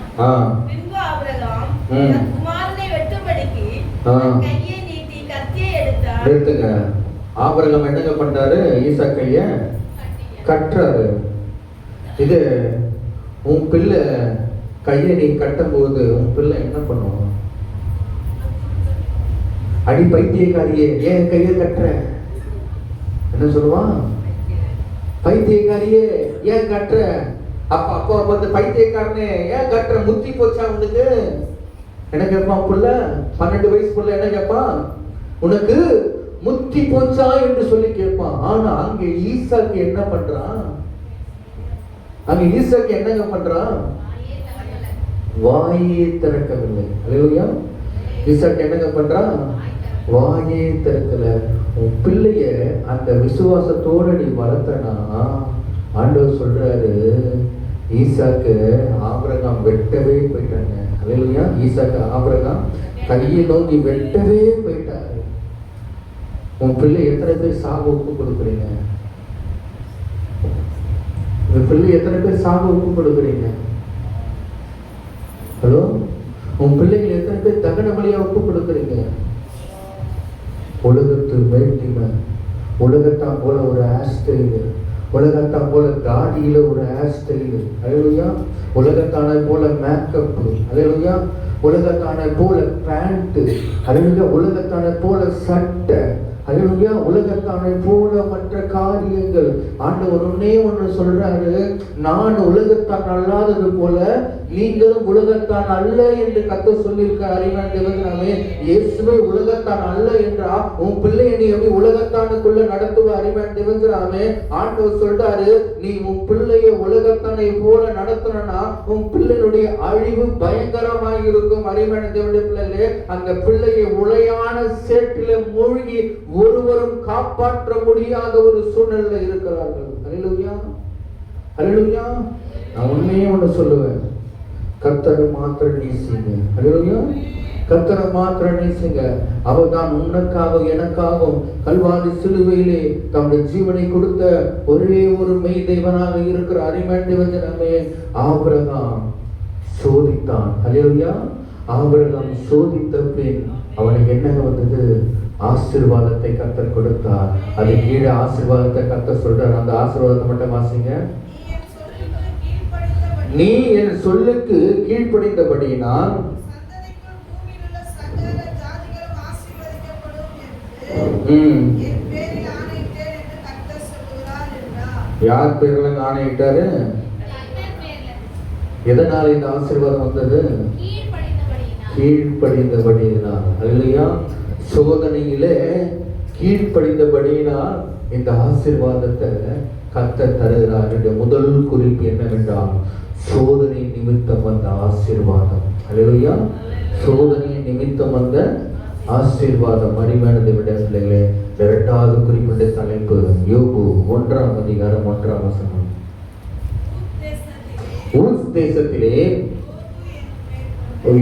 பின்பு ஆபிரகாம் தன் குமாரனை வெட்டும்படிக்கு கையை நீட்டி கத்தியை எடுத்தார். எடுத்துங்க. ஆபிரகாம் என்னங்க பண்றாரு? ஈசாக்கைய கட்டுறாரு. இது உன் பிள்ளை கையை நீ கட்டும் போது உன் பிள்ளை என்ன பண்ணுவான்? அடி பைத்தியக்காரியே, ஏன் கையை கட்டுற? என்ன சொல்லுவான்? பைத்தியக்காரியே ஏன் கட்டுற? அப்பா வந்து பைத்தியக்காரனே ஏன் கட்டுற? முத்தி போச்சா உனக்கு? என்ன கேட்பான் புள்ள? 12 வயசு புள்ள என்ன கேட்பான்? உனக்கு முத்தி போச்சா என்று சொல்லி கேட்பான். ஆனா அங்க ஈசாக்கு என்ன பண்றான்? அங்க ஈசாக்கு என்னங்க பண்றான்? வாயே திறக்கவில்லை. அல்லேலூயா. ஈசாக்கு என்னங்க பண்றான்? வாயே திறக்கல. உன் பிள்ளைய அந்த விசுவாசத்தோட நீ வளர்த்தனா ஆண்டவர் சொல்றாரு, ஈசாக்கு ஆபிரகாம் வெட்டவே போயிட்டாங்க. அல்லேலூயா. ஈசாக்கு ஆபிரகாம் கையை நோக்கி வெட்டவே போயிட்டாரு. உன் பிள்ளை எத்தனை பேர் சாக ஒப்பு கொடுக்குறீங்க? உங்க பிள்ளை எத்தனை பேர் சாக ஒப்பு கொடுக்குறீங்க? ஹலோ, உன் பிள்ளைகள் எத்தனை பேர் தகன பலியா ஒப்பு கொடுக்குறீங்க? உலகத்து மேட்டிமை, உலகத்தான் போல ஒரு ஹேர் ஸ்டைலு, உலகத்தான் போல தாடியில ஒரு ஹேர் ஸ்டைலு, அல்லேலூயா. உலகத்தான போல மேக்கப், அல்லேலூயா. உலகத்தான போல பேண்ட், அல்லேலூயா. உலகத்தான போல சட்டை, அல்லேலூயா. உலகத்தானை போல மற்ற காரியங்கள். ஆண்டவர் ஒன்னே ஒன்று சொல்றாரு, நான் உலகத்தான் அல்லாதது போல நீங்களும் உலகத்தான் அல்ல என்று கர்த்தர் சொல்லியிருக்க. அறிவான் தேவனாமே, இயேசுவே உலகத்தான் அல்ல என்றா உன் பிள்ளையை நீ எப்படி உலகத்தானுக்குள்ள நடத்துவ? அறிவான் தேவனாமே, ஆண்டவர் சொல்றாரு, நீ உன் பிள்ளையை உலகத்தானை போல நடத்தினா உன் பிள்ளையுடைய அழிவு பயங்கரமாக இருக்கும். அறிவான் தேவனுடைய பிள்ளைகளே, அந்த பிள்ளையை உளையான சேற்றில மூழ்கி ஒருவரும் காப்பாற்ற முடியாத ஒரு சூழ்நிலையில் இருக்கிறார்கள். அல்லேலூயா. அல்லேலூயா. நான் உண்மையே ஒன்று சொல்லுவேன், கர்த்தரை மாத்திரம் நேசிங்க. அல்லேலூயா. கர்த்தரை மாத்திரம் நேசிங்க. அவர் தான் உனக்காக எனக்காகவும் கல்வாரி சிலுவையிலே தம்முடைய ஜீவனை கொடுத்த ஒரே ஒரு மெய் தெய்வனாக இருக்கிற அருமையான தேவனே. ஆபிரகாம் சோதித்தான். அல்லேலூயா. ஆபிரகாம் சோதித்த பின் அவனுக்கு என்ன வந்தது? ஆசீர்வாதத்தை கர்த்தர் கொடுத்தார். அது கீழே ஆசீர்வாதத்தை கர்த்தர் சொல்றார். அந்த ஆசீர்வாதத்தை மட்டும் வாசிங்க. நீ என் சொல்லுக்கு கீழ்ப்படிந்தபடியினால் யார் பேர்ல ஆணையிட்டாரு? எதனால இந்த ஆசீர்வாதம் வந்தது? கீழ்ப்படிந்தபடியினால். அல்லேலூயா. சோதனையிலே கீழ்ப்படிந்தபடியினால் இந்த ஆசீர்வாதத்தை கர்த்தர் தருகிறார். என்ற முதல் குறிப்பு என்னவென்றால் சோதனை நிமித்தம் வந்த ஆசீர்வாதம். அல்லேலூயா. சோதனை நிமித்தம் வந்த ஆசீர்வாதம். அருமையானதை விட பிள்ளைகளே, இரண்டாவது குறிப்பிட்ட தலைப்பு யோபு 1ஆம் அதிகாரம் 1ஆம் வசனம். ஊஸ் தேசத்திலே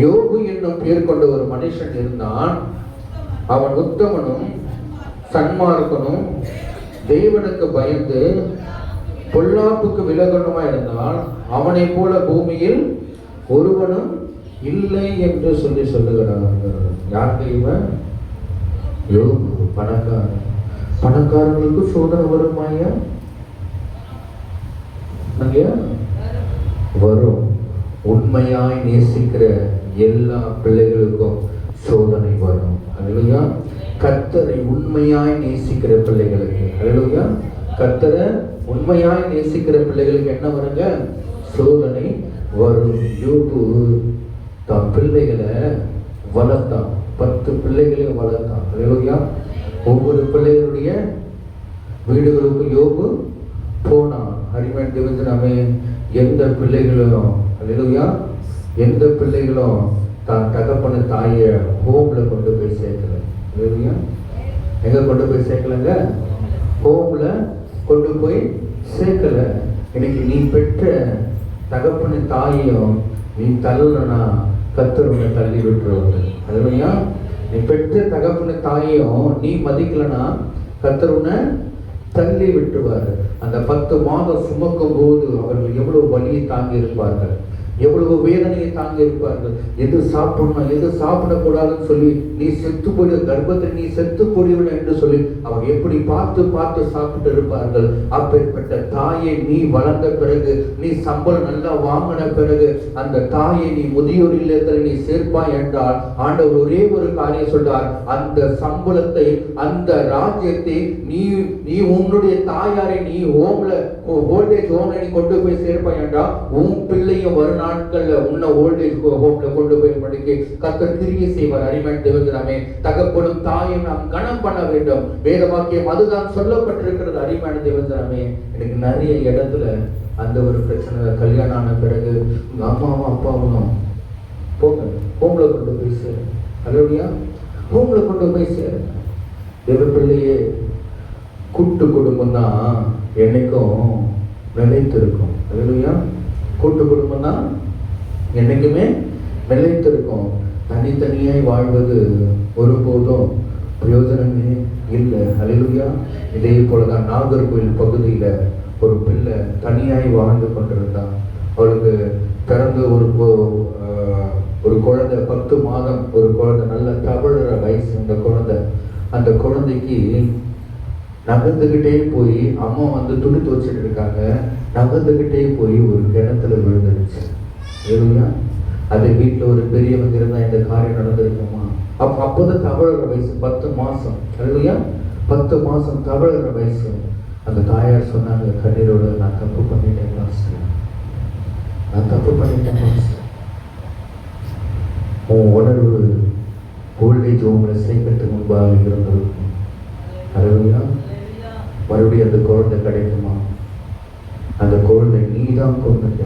யோபு என்னும் பெயர் கொண்ட ஒரு மனுஷன் இருந்தான். அவன் உத்தமனும் சன்மார்க்கனும் தேவனுக்கு பயந்து பொல்லாப்புக்கு விலகணுமா இருந்தால் அவனை போல பூமியில் ஒருவனும் இல்லை என்று சொல்லுகிறார்கள். யாருக்கு இவன்? யோபு. பணக்காரன். பணக்காரர்களுக்கு சோதனை வருமாயா? வரும். உண்மையாய் நேசிக்கிற எல்லா பிள்ளைகளுக்கும் சோதனை வரும். அல்லேலூயா. கர்த்தரை உண்மையாய் நேசிக்கிற பிள்ளைகளுக்கு, அல்லேலூயா, கர்த்தரை உண்மையாய் நேசிக்கிற பிள்ளைகளுக்கு என்ன வருங்க? சோதனை வரும். யோபு தான் பிள்ளைகளை வளர்த்தான். 10 பிள்ளைகளையும் வளர்த்தான். அல்லேலூயா. ஒவ்வொரு பிள்ளைகளுடைய வீடுகளுக்கு யோபு போனான். அருமையான தேவனே, எந்த பிள்ளைகளும், அல்லேலூயா, எந்த பிள்ளைகளும் தான் தகப்பன தாயை ஹோம்ல கொண்டு போய் சேர்க்கல. அல்லேலூயா. எங்க கொண்டு போய் சேர்க்கலங்க? ஹோம்ல கொண்டு போய் சேர்க்கல. இன்னைக்கு நீ பெற்ற தகப்பன தாயையும் நீ தள்ளனா கர்த்தர் உன்னை தள்ளி விட்டுருவாரு. அல்லேலூயா. நீ பெற்ற தகப்பன தாயையும் நீ மதிக்கலனா கர்த்தர் உன்னை தள்ளி விட்டுருவாரு. அந்த 10 மாதம் சுமக்கும் போது அவர்கள் எவ்வளவு வலியை தாங்கி இருப்பார்கள், எவ்வளவு வேதனையை தாங்கி இருப்பார்கள். எது சாப்பிடணும் எது சாப்பிடக்கூடாதுன்னு சொல்லி நீ செத்து போய் கர்ப்பத்தில் நீ செத்து போடுவன என்று சொல்லி அவங்க எப்படி பார்த்து பார்த்து சாப்பிட்டு இருப்பார்கள். அப்பேற்பட்ட தாயை நீ வளர்ந்த பிறகு, நீ சம்பளம் நல்லா வாங்கின பிறகு அந்த தாயை நீ முதியோர் இல்லத்தில் நீ சேர்ப்பாய் என்றால் ஆண்டவர் ஒரே ஒரு காரியம் சொல்றார். அந்த சம்பளத்தை, அந்த ராஜ்யத்தை நீ உன்னுடைய தாயாரை நீ ஓல்டேஜ் ஹோம்ல நீ கொண்டு போய் சேர்ப்பாய் என்றால் உன் பிள்ளையும் வரும் நாட்கள்ல உன்னை ஓல்டேஜ் ஹோம்ல கொண்டு போய் படிக்க கர்த்தர் கிரியை செய்வார். அருமையான தேவனே, தகப்பனும் தாயும் நாம் கனம் பண்ண வேண்டும். வேத வாக்கியம் அதுதான் சொல்லப்பட்டிருக்கிறது. அருமையான தேவனே, எனக்கு நிறைய இடத்துல அந்த ஒரு பிரச்சனை. கல்யாணம் ஆன பிறகு உங்க அம்மாவும் அப்பாவும் போங்க ஹோம்ல கொண்டு போய் சேரு. அல்லேலூயா. ஹோம்ல கொண்டு போய் சேரு. தேவ பிள்ளையே, கூட்டு குடும்பம் தான் என்னைக்கும் நிலைத்திருக்கும். அல்லேலூயா. கூட்டு குடும்பம் தான் என்னைக்குமே நிலைத்திருக்கும். தனித்தனியாய் வாழ்வது ஒருபோதும் பிரயோஜனமே இல்லை. அல்லேலூயா. இதே போலதான் நாகர்கோவில் பகுதியில ஒரு பிள்ளை தனியாய் வாழ்ந்து கொண்டிருந்தான். அவளுக்கு பிறந்து ஒரு குழந்தை 10 மாதம் ஒரு குழந்தை, நல்ல தவழுற வயசு அந்த குழந்தை. அந்த குழந்தைக்கு நகர்ந்துகிட்டே போய் அம்மா வந்து துணி துவச்சிட்டு இருக்காங்க, நகர்ந்துகிட்டே போய் ஒரு கிணத்துல விழுந்துருச்சு. இல்லையா? அது வீட்டில் ஒரு பெரியவங்க இருந்தால் இந்த காரியம் நடந்திருக்குமா? அப்போதான் தவழுற வயசு 10 மாசம். இல்லையா? 10 மாசம் தவழுற வயசு. அந்த தாயார் சொன்னாங்க கண்ணீரோட, நான் தப்பு பண்ணிட்டேன் மாஸ்டர், நான் தப்பு பண்ணிட்டேன் மாஸ்டர். உன் உணர்வு ஓல்டேஜ் ஹோம்ல சேர்க்கறதுக்கு முன்பாக இருந்திருக்கும். இல்லையா? மறுபடியும் அந்த குழந்தை கிடைக்குமா? அந்த குழந்தை நீ தான் கொண்டுட்ட.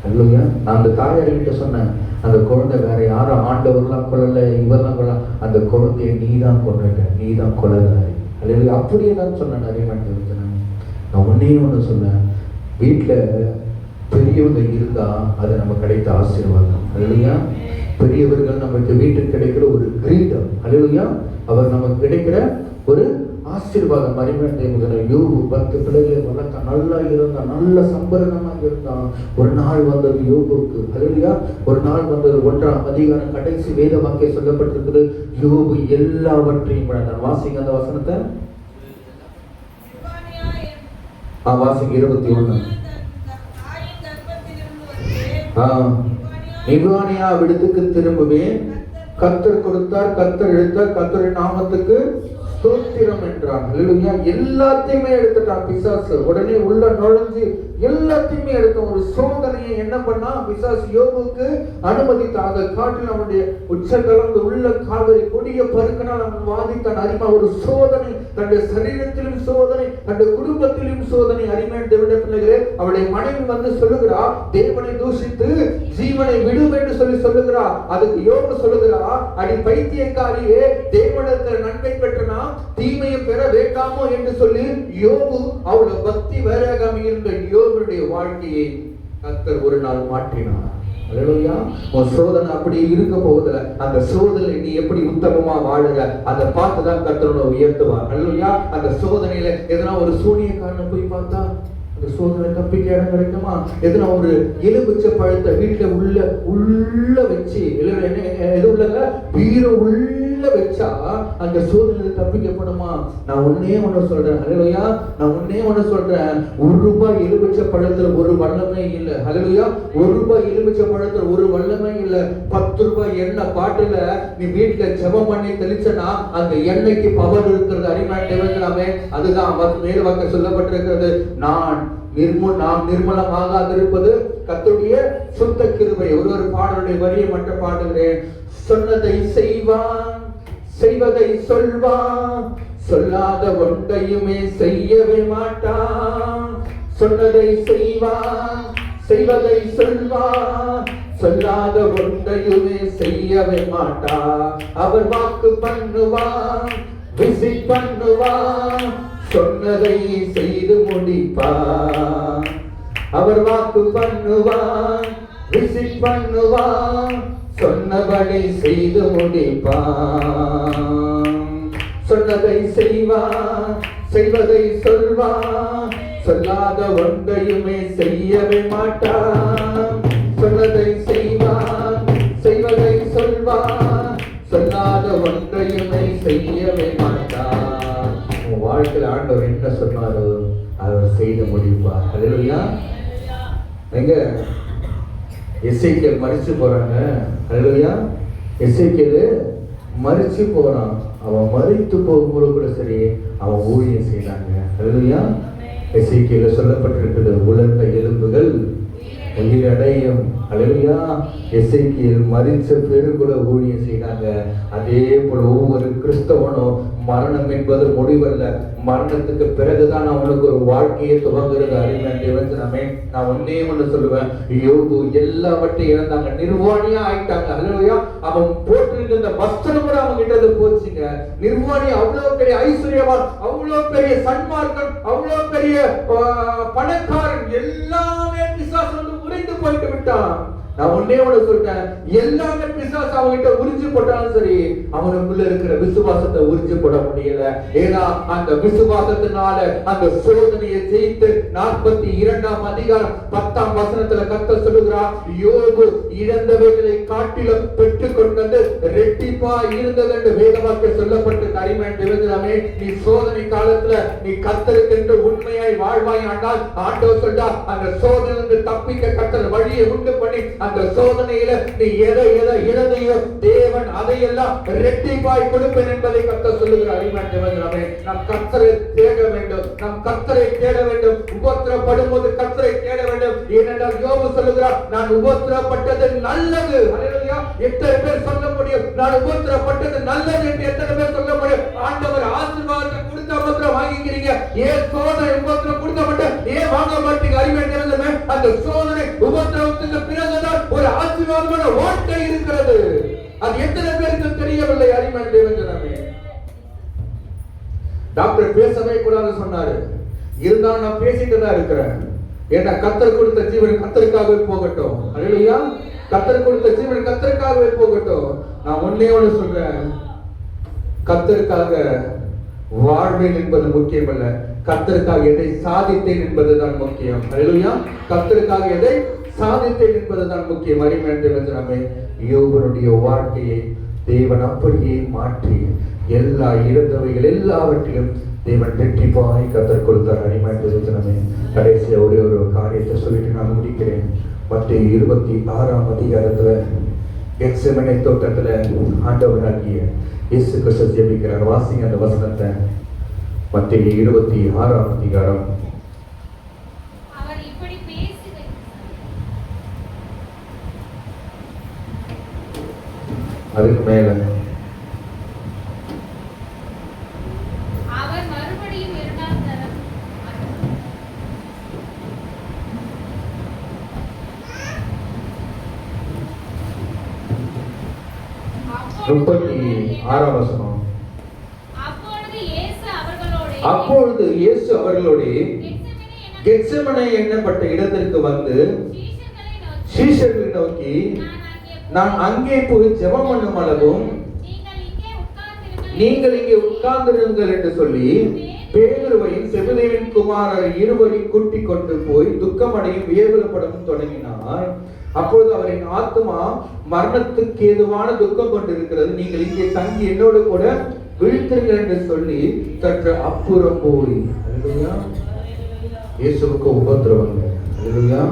இல்லையா? நான் அந்த தாயார்கிட்ட சொன்னேன், அந்த குழந்தை வேற யாரும் ஆண்டவர்லாம் கொள்ளல, இவரெல்லாம் கொள்ள, அந்த குழந்தைய நீ தான் கொண்டுட்ட, நீ தான் கொள்ளலாரி. அல்லையா? அப்படியே தான் சொன்னேன். நிறைய மாட்டேன். நான் ஒன்னே ஒன்று சொன்னேன், வீட்டுல பெரியவங்க இருந்தா அது நம்ம கிடைத்த ஆசீர்வாதம். அல்லேலூயா. பெரியவர்கள் நமக்கு வீட்டுக்கு கிடைக்கிற ஒரு கிரீடம். அல்லேலூயா. அவர் நமக்கு கிடைக்கிற ஒரு ஆசீர்வாதம். அருமையான யோபு 10 பிள்ளைகளை வளர்த்தான், நல்லா இருந்தான், நல்ல சம்பரணமாக இருந்தான். ஒரு நாள் வந்தது யோபுக்கு. அல்லேலூயா. ஒரு நாள் வந்தது 1ஆம் அதிகாரம் கடைசி வேத வாக்கியம் சொல்லப்பட்டிருக்கிறது. யோபு எல்லாவற்றையும் இழந்தான். வாசிங்க அந்த வசனத்தை. வாசிங்க 21. நிவானியா விடுத்துக்கு திரும்புவேன், கர்த்தர் கொடுத்தார், கர்த்தர் எடுத்தார், கர்த்தரின் நாமத்துக்கு ஸ்தோத்திரம் என்றான். அல்லேலூயா. எல்லாத்தையுமே எடுத்துட்டான் பிசாசு. உடனே உள்ள நுழைஞ்சு எல்லாத்தையுமே எடுத்த ஒரு சோதனையை என்ன பண்ணா பிசாசு யோபுக்கு அனுமதித்தாக. காட்டில் அவனுடைய உச்சகலந்து உள்ள கால்வரை கொடிய பருக்கனால் அவன் வாதித்தான். அறிமா ஒரு சோதனை, தன்னுடைய சரீரத்திலும் சோதனை, தன்னுடைய குடும்பத்திலும் சோதனை. அருமையான தேவனுடைய பிள்ளைகளே, அவளுடைய மனைவி வந்து சொல்லுகிறா, தேவனை தூஷித்து ஜீவனை விடும் என்று சொல்லுகிறா. அதுக்கு யோபு சொல்லுகிறா, அடி பைத்தியக்காரியே, தேவனிடத்தில் நன்மை பெற்றனா தீமையை பெற வேண்டாமோ என்று சொல்லி யோபு அவளை பக்தி வைராகம் இருந்த யோபுடைய வாழ்க்கையை கர்த்தர் ஒரு நாள் மாற்றினார். அல்லேலூயா. ஒரு சோதனை அப்படி இருக்க போகுதுல, அந்த சோதனை நீ எப்படி உத்தமமா வாழுற அதை பார்த்துதான் கர்த்தர் உயர்த்துவார். அல்லேலூயா. அந்த சோதனையில எதனா ஒரு சூனியக்காரனை போய் பார்த்தா அந்த சோதனை தப்பிக்க இடம் கிடைக்குமா? எதுனா ஒரு எலுமிச்சை பழத்தை வீட்டுல உள்ள வச்சு எது உள்ளங்க பீரோ உள்ள வச்சா அந்த சோதனை தப்பிக்கப்படுமா? நான் ஒன்னே ஒண்ணு சொல்றேன். அல்லேலூயா. நான் ஒன்னே ஒண்ணு சொல்றேன். ₹1 எலுமிச்சை பழத்துல ஒரு வல்லமை இல்ல. அல்லேலூயா. ₹1 எலுமிச்சை பழத்துல ஒரு வல்லமை இல்ல. ₹10 எண்ணெய் பாட்டுல நீ வீட்டுல ஜெபம் பண்ணி தெளிச்சனா அந்த எண்ணெய்க்கு பவர் இருக்கிறது. அருமையான தேவனே, அதுதான் மேல் வாக்க சொல்லப்பட்டிருக்கிறது. நாம் நிர்மலமாகாதிருப்பது கர்த்தருடைய சுத்த கிருபை. ஒரு பாடலுடைய வரியை மட்டும் பாடுகிறேன். சொன்னதை செய்வான், செய்வதை சொல்வான், சொல்லாத ஒன்றையுமே செய்யவே மாட்டான். சொன்னதை செய்வான், செய்வதை சொல்வான், சொல்லாத ஒன்றையுமே செய்யவே மாட்டான். அவர் வாக்கு பண்ணுவான், விசிட் பண்ணுவான், சொன்னதை செய்து முடிப்பான். அவர் வாக்கு பண்ணுவான், விசிட் பண்ணுவான், சொன்னபடி செய்து முடிப்பான். சொன்னதை செய்வான், செய்வதை சொல்வான், சொல்லாத ஒன்றையுமே செய்யவே மாட்டான். சொன்னதை செய்வான், செய்வதை சொல்வான், சொல்லாத ஒன்றையுமே செய்யவே மாட்டான். உன் வாழ்க்கையில் ஆண்டவர் என்ன சொன்னாரோ அவர் செய்து முடிப்பார். அல்லேலூயா. எங்க எசேக்கியேல் மரிச்சு போறாங்க. அல்லேலூயா. எசேக்கியேல் மரிச்சு போறான். அவன் மரித்து போகும்போது கூட சரி அவன் ஊழியம் செய்தாங்க. அல்லேலூயா. எசேக்கியேல்ல சொல்லப்பட்டிருக்கிறது, உலர்ந்த எலும்புகள் உயிரடையும். அல்லேலூயா. எசேக்கியேல் மரிச்ச பேரு கூட ஊழியம் செய்தாங்க. அதே போல ஒவ்வொரு கிறிஸ்தவனும் மரணம் என்பது முடிவல்ல, மரணத்துக்கு பிறகுதான் அவனுக்கு ஒரு வாழ்க்கையை துவங்குறது. அறிஞர் நான் ஒன்னே ஒண்ணு சொல்லுவேன், யோபு எல்லாவற்றையும் இழந்தாங்க, நிர்வாணியா ஆயிட்டாங்க. அல்லேலூயா. அவன் போட்டிருந்த இந்த வஸ்திரம் கூட அவங்க கிட்ட போச்சுங்க. நிர்வாணி, அவ்வளவு பெரிய ஐஸ்வர்யவான், அவ்வளவு பெரிய சன்மார்க்கன், அவ்வளவு பெரிய பணக்காரன், எல்லாமே பிசாசு வந்து உறைந்து போயிட்டு விட்டான். நான் ஒன்னே ஒண்ணு சொல்றேன், எல்லாமே பிசாசு அவங்கிட்ட உறிஞ்சு போட்டாலும் சரி அவனுக்குள்ள இருக்கிற விசுவாசத்தை உறிஞ்சு போட முடியல. ஏன்னா அந்த விசுவாசத்தினால அந்த சோதனையை ஜெயித்து 42ஆம் அதிகாரம் 10ஆம் வசனத்துல கர்த்தர் சொல்லுகிறார், யோபு இழந்தவைகளை காட்டிலும் பெற்றுக் கொண்டது ரெட்டிப்பா இருந்தது என்று வேதவாக்கிய சொல்லப்பட்டு அறிமையாமே. நீ சோதனை காலத்துல நீ கர்த்தருக்கென்று உண்மையாய் வாழ்வாய் ஆனால் ஆண்டவர் சொல்றா, அந்த சோதனை தப்பிக்க கர்த்தர் வழியை உண்டு பண்ணி அந்த சோதனையில நீ எதை இழந்தையோ தேவன் அதையெல்லாம் இரட்டிப்பாய் கொடுப்பேன் என்பதை கர்த்தர் சொல்லுகிறார். நம் கர்த்தரை தேட வேண்டும், நம் கர்த்தரை தேட வேண்டும். உபத்திரப்படும் போது கர்த்தரை தேட வேண்டும். ஏனென்றால் யோபு சொல்லுகிறார், நான் உபத்திரப்பட்டது நல்லது. அல்லேலூயா. எத்தனை பேர் சொல்ல முடியும் நான் உபத்திரப்பட்டது நல்லது என்று? எத்தனை பேர் சொல்ல முடியும்? ஆண்டவர் ஆசீர்வாதத்தை கொடுத்த உபத்திரம் வாங்கிக்கிறீங்க, ஏன் சோதனை உபத்திரம் கொடுத்த மட்டும் ஏன் வாங்க மாட்டீங்க? அறிவியல் அந்த சோதனை உபத்திரவத்துக்கு பிறகுதான் ஒரு ஆசீர்வாதமான வாழ்க்கை இருக்கிறது. அது எத்தனை பேருக்கு தெரியவில்லை? அறிவியல் தேவஜனமே. டாக்டர் பேசவே கூடாது சொன்னாரு, இருந்தாலும் நான் பேசிட்டு தான் இருக்கிறேன். ஏன்னா கர்த்தர் கொடுத்த ஜீவன் கர்த்தருக்காகவே போகட்டும். அல்லேலூயா. கர்த்தர் கொடுத்த ஜீவன் கர்த்தருக்காகவே போகட்டும். நான் ஒன்னே ஒன்று சொல்றேன், கர்த்தருக்காக வாழ்வேன் என்பது முக்கியம் அல்ல, கர்த்தருக்காக எதை சாதித்தேன் என்பதுதான் முக்கியம். அல்லேலூயா. கர்த்தருக்காக எதை சாதித்தேன் என்பதுதான் முக்கியம். அருமையானவர்களே, யோபனுடைய வாழ்க்கையை தேவன் அப்படியே மாற்றி எல்லா இழந்தவைகள் எல்லாவற்றிலும் தேவன் வெற்றிப்பாய் கர்த்தர் கொடுத்தார். அருமையானவர்களே, கடைசியா ஒரே ஒரு காரியத்தை சொல்லிட்டு நான் முடிக்கிறேன். மத்தேயு 26ஆம் அதிகாரத்துல கெத்செமனே தோட்டத்துல ஆண்டவராகிய இயேசு கிறிஸ்து ஜெபிக்கிறார். வாசிங்க அந்த வசனத்தை. மத்தேயு 26ஆம் அதிகாரம். அதுக்கு மேல முப்பத்தி 6ஆம் வசனம். அப்பொழுது இயேசு அவர்களோடு கெத்செமனே என்னப்பட்ட இடத்திற்கு வந்து சீஷர்களை நோக்கி, நான் அங்கே போய் ஜெபம் பண்ணும் அளவும் நீங்கள் இங்கே உட்கார்ந்திருங்கள் என்று சொல்லி பேதுருவையும் செபதேவின் குமாரர் இருவரையும் கூட்டிக் கொண்டு போய் துக்கமடையும் வியர்விடப்படவும் தொடங்கினார். அப்பொழுது அவரின் ஆத்மா மரணத்துக்கு ஏதுவான துக்கம் கொண்டிருக்கிறது, நீங்கள் இங்கே தங்கி என்னோடு கூட விழித்திருங்கள் என்று சொல்லி சற்று அப்புறம் போய். அல்லேலூயா. இயேசுவுக்கு உபத்திரவங்க. அல்லேலூயா.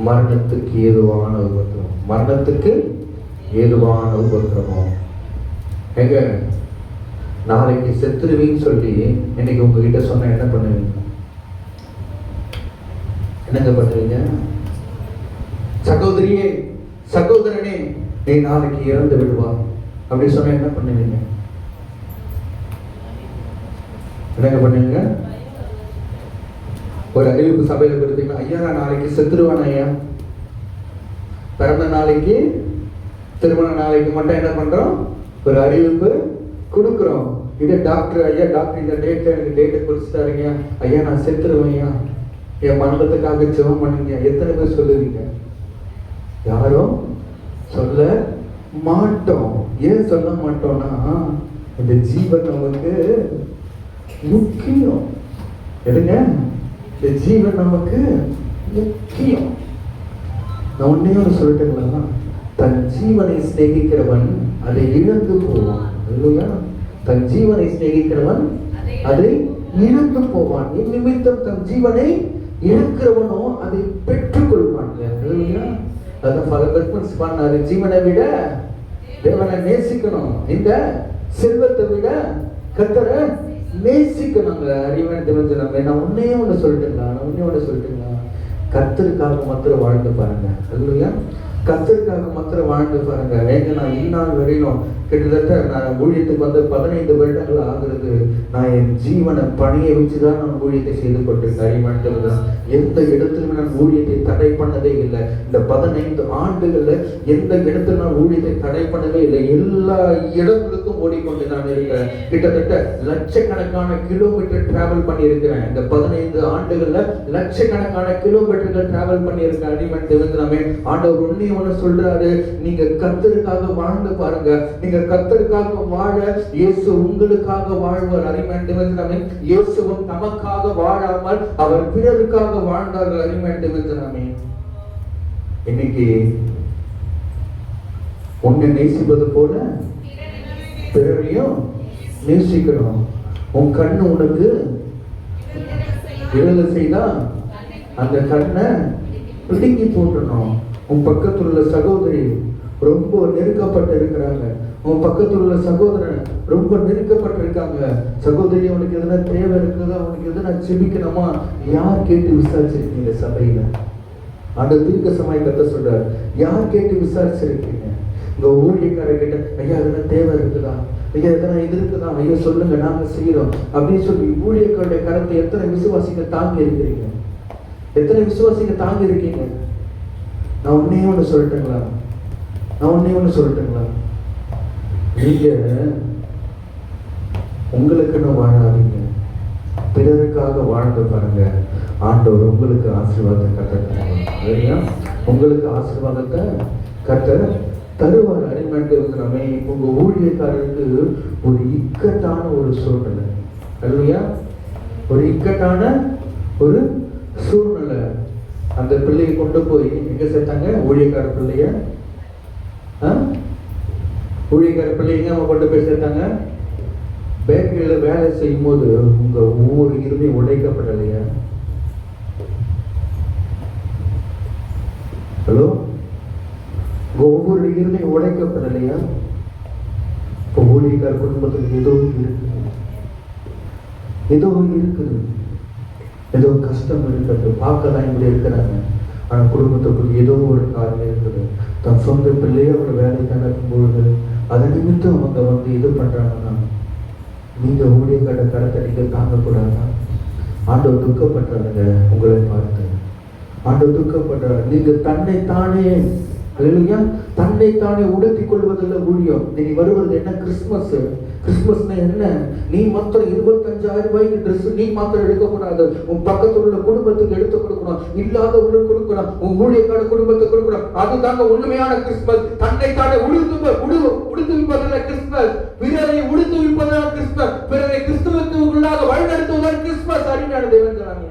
மரணத்துக்கு ஏதுவான உபத்திரவம், மரணத்துக்கு ஏதுவான உபத்திரவம். எங்க நாளைக்கு செத்துருவின்னு சொல்லி இன்னைக்கு உங்ககிட்ட சொன்ன என்ன பண்ணுவீங்க? என்னங்க பண்ணுவீங்க? சகோதரியே, சகோதரனே, நீ நாளைக்கு இறந்து விடுவா அப்படி சொன்ன என்ன பண்ணுவீங்க? என்னங்க பண்ணுவீங்க? ஒரு அறிவிப்பு சபையில கொடுத்தீங்கன்னா, ஐயா நான் நாளைக்கு செத்துருவான் ஐயா, பிறந்த நாளைக்கு திருமண நாளைக்கு மட்டும் என்ன பண்றோம், ஒரு அறிவிப்பு கொடுக்குறோம். இது டாக்டர் ஐயா, டாக்டர் இந்த டேட்டை குறிச்சிட்டாருங்க ஐயா, நான் செத்துருவேன் ஐயா, என் மரணத்துக்காக ஜெபம் பண்ணுங்க. எத்தனை பேர் சொல்லுவீங்க? யாரும் சொல்ல மாட்டோம். ஏன் சொல்ல மாட்டோம்னா, இந்த ஜீவன் நமக்கு முக்கியம். எதுங்க? இந்த ஜீவன் நமக்கு முக்கியம். நான் ஒன்னே ஒன்று சொல்லட்டுங்களா, தன் ஜீவனை சிநேகிக்கிறவன் அதை இழந்து போவான். இல்லையா? தன் ஜீவனை சிநேகிக்கிறவன் அதை இழந்து போவான். என் நிமித்தம் தன் ஜீவனை இழக்கிறவனோ அதை பெற்றுக் கொள்வான். இல்லையா? அதான் பல பெர்ஃபார்மன்ஸ் பண்ணாரு. ஜீவனை விட தேவனை நேசிக்கணும், இந்த செல்வத்தை விட கர்த்தரை நேசிக்கணுங்க. அறிவன் தெரிஞ்சு நான் ஒன்னே ஒன்று சொல்லட்டுங்களா, கர்த்தருக்காக மாத்திரம் வாழ்ந்து பாருங்க. இல்லையா? கர்த்தருக்காக மாத்திரம் வாழ்ந்து பாருங்க. ஏங்க நான் இந்நாள் வரையிலும் கிட்டத்தட்ட நான் ஊழியத்துக்கு வந்து 15 வருடங்கள் ஆகுறது. நான் என் ஜீவனை பணியை வச்சுதான் நான் ஊழியத்தை செய்து கொண்டிருக்கேன். எந்த இடத்துலையும் நான் ஊழியத்தை தடை பண்ணதே இல்லை. இந்த 15 ஆண்டுகள்ல எந்த இடத்துல நான் ஊழியத்தை தடை பண்ணவே இல்லை. எல்லா இடங்களுக்கும் ஓடிக்கொண்டு நான் இருக்கிறேன். கிட்டத்தட்ட லட்சக்கணக்கான கிலோமீட்டர் டிராவல் பண்ணியிருக்கிறேன். இந்த 15 ஆண்டுகள்ல லட்சக்கணக்கான கிலோமீட்டர்கள் டிராவல் பண்ணியிருக்கேன். அடிமன் ஆண்டவர் ஒன்னே ஒன்று சொல்றாரு, நீங்க கர்த்தருக்காக வாழ்ந்து பாருங்க. நீங்க கர்த்தருக்காக வாழ இயேசு உங்களுக்காக வாழ்வார். அருமையானவர்களே, இயேசுவும் நமக்காக வாழாமல் அவர் பிறருக்காக வாழ்ந்தார்கள். அருமையானவர்களே, இன்னைக்கு உன்னை நேசிப்பது போல பிறரையும் நேசிக்கணும். உன் கண்ணு உனக்கு விரல செய்தா அந்த கண்ணை பிடுங்கி போட்டணும். உன் பக்கத்தில் உள்ள சகோதரி ரொம்ப நெருக்கப்பட்டு இருக்கிறாங்க, உன் பக்கத்தில் உள்ள சகோதரன் ரொம்ப நெருக்கப்பட்டிருக்காங்க. சகோதரி, உனக்கு எதுனா தேவை இருக்குதா, உனக்கு எதுனா செபிக்கணுமா, யார் கேட்டு விசாரிச்சிருக்கீங்க? சபையில அந்த தீர்க்க சமய கதை சொல்றாரு, யார் கேட்டு விசாரிச்சிருக்கீங்க? உங்க ஊழியக்கார கிட்ட, ஐயா எதுனா தேவை இருக்குதா, ஐயா எதனா இது இருக்குதா, ஐயா சொல்லுங்க நாங்க செய்யறோம் அப்படின்னு சொல்லி ஊழியக்காருடைய கரத்தை எத்தனை விசுவாசிங்க தாங்கி இருக்கிறீங்க? எத்தனை விசுவாசிங்க தாங்கி இருக்கீங்க? நான் ஒன்னே ஒன்று சொல்லட்டுங்களா, நீங்க உங்களுக்குன்னு வாழாதீங்க, பிறருக்காக வாழ்ந்து பாருங்க, ஆண்டவர் உங்களுக்கு ஆசீர்வாதத்தை கற்றுக் உங்களுக்கு ஆசீர்வாதத்தை கர்த்தர் தருவார். அடிமையானவர்களே, உங்க ஊழியக்காரருக்கு ஒரு இக்கட்டான ஒரு சூழ்நிலை, அல்லையா, ஒரு இக்கட்டான ஒரு சூழ்நிலை. அந்த பிள்ளையை கொண்டு போய் எங்க சேர்த்தாங்க? ஊழியக்கார பிள்ளைய அவங்க கொண்டு போய் சேர்த்தாங்க. பேக்கரியில வேலை செய்யும் போது உங்க ஒவ்வொரு இருமையும் உடைக்கப்படலையா? ஹலோ, ஒவ்வொரு இருமையும் உடைக்கப்படலையா? இப்போ ஊழியக்கார குடும்பத்துக்கு ஏதோ இருக்குது, ஏதோ கஷ்டம் இருக்கிறது, பார்க்க தான் இப்படி இருக்கிறாங்க. ஆனா குடும்பத்துக்குள்ள ஏதோ ஒரு காரணம் இருக்குது. தன் சொந்த பிள்ளையை அவர் வேலைக்கு அனுப்பும்பொழுது அதை நிமித்தம் அவங்க இது பண்றாங்கன்னா, நீங்க ஊழியக்கார கரத்தை நீங்க தாங்கக்கூடாதா? ஆண்டவர் துக்கப்படுறாங்க உங்களை பார்த்து, ஆண்டவர் துக்கப்படுறாரு. நீங்க தன்னைத்தானே தன்னைத்தானே உடுத்திக் கொள்வதில்லை ஊழியம். நீ வருவது என்ன? கிறிஸ்துமஸ். கிறிஸ்துமஸ்னா என்ன? நீ மாத்திரம் 25,000 ரூபாய்க்கு ட்ரெஸ் நீ மாத்திரம் எடுக்கக்கூடாது. உன் பக்கத்தில் உள்ள குடும்பத்துக்கு எடுத்து கொடுக்கணும், இல்லாதவர்களுக்கு கொடுக்கணும், உன் ஊழியக்கார குடும்பத்துக்கு கொடுக்கணும். அதுதாங்க உண்மையான கிறிஸ்துமஸ். தன்னைத்தானே உடுத்துவிப்பதில்லை கிறிஸ்துமஸ். பிறரை உடுத்துவிப்பதுதான் கிறிஸ்துமஸ். பிறரை கிறிஸ்துவத்துக்குள்ளாக வழிநடத்துவதுதான் கிறிஸ்துமஸ். அறிஞர் தேவன் சொன்னாங்க.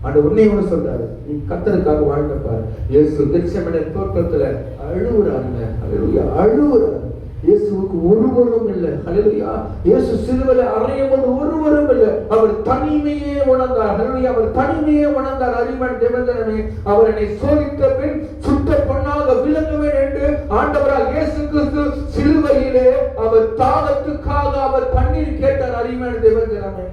அந்த உண்மையோடு சொல்றாரு, நீ கர்த்தருக்காக வாழ்ந்தப்பார். இயேசு கெத்செமனே தோட்டத்துல அழுவுறாங்க. ஹல்லேலூயா, அழுவுறாரு. இயேசுவுக்கு ஒருவரும் இல்லை. ஹல்லேலூயா. இயேசு சிலுவையில அறையும் போது ஒருவரும் இல்லை. அவர் தனிமையே உணர்ந்தார். ஹல்லேலூயா, அவர் தனிமையே உணர்ந்தார். அறிவன் தேவந்தனே, அவர் என்னை சோதித்த பின் சுத்த பொன்னாக விளங்குவேன் என்று ஆண்டவராக இயேசு கிறிஸ்து சிலுவையிலே அவர் தாகத்துக்காக அவர் தண்ணீர் கேட்டார். அறிவன் தேவந்தனே,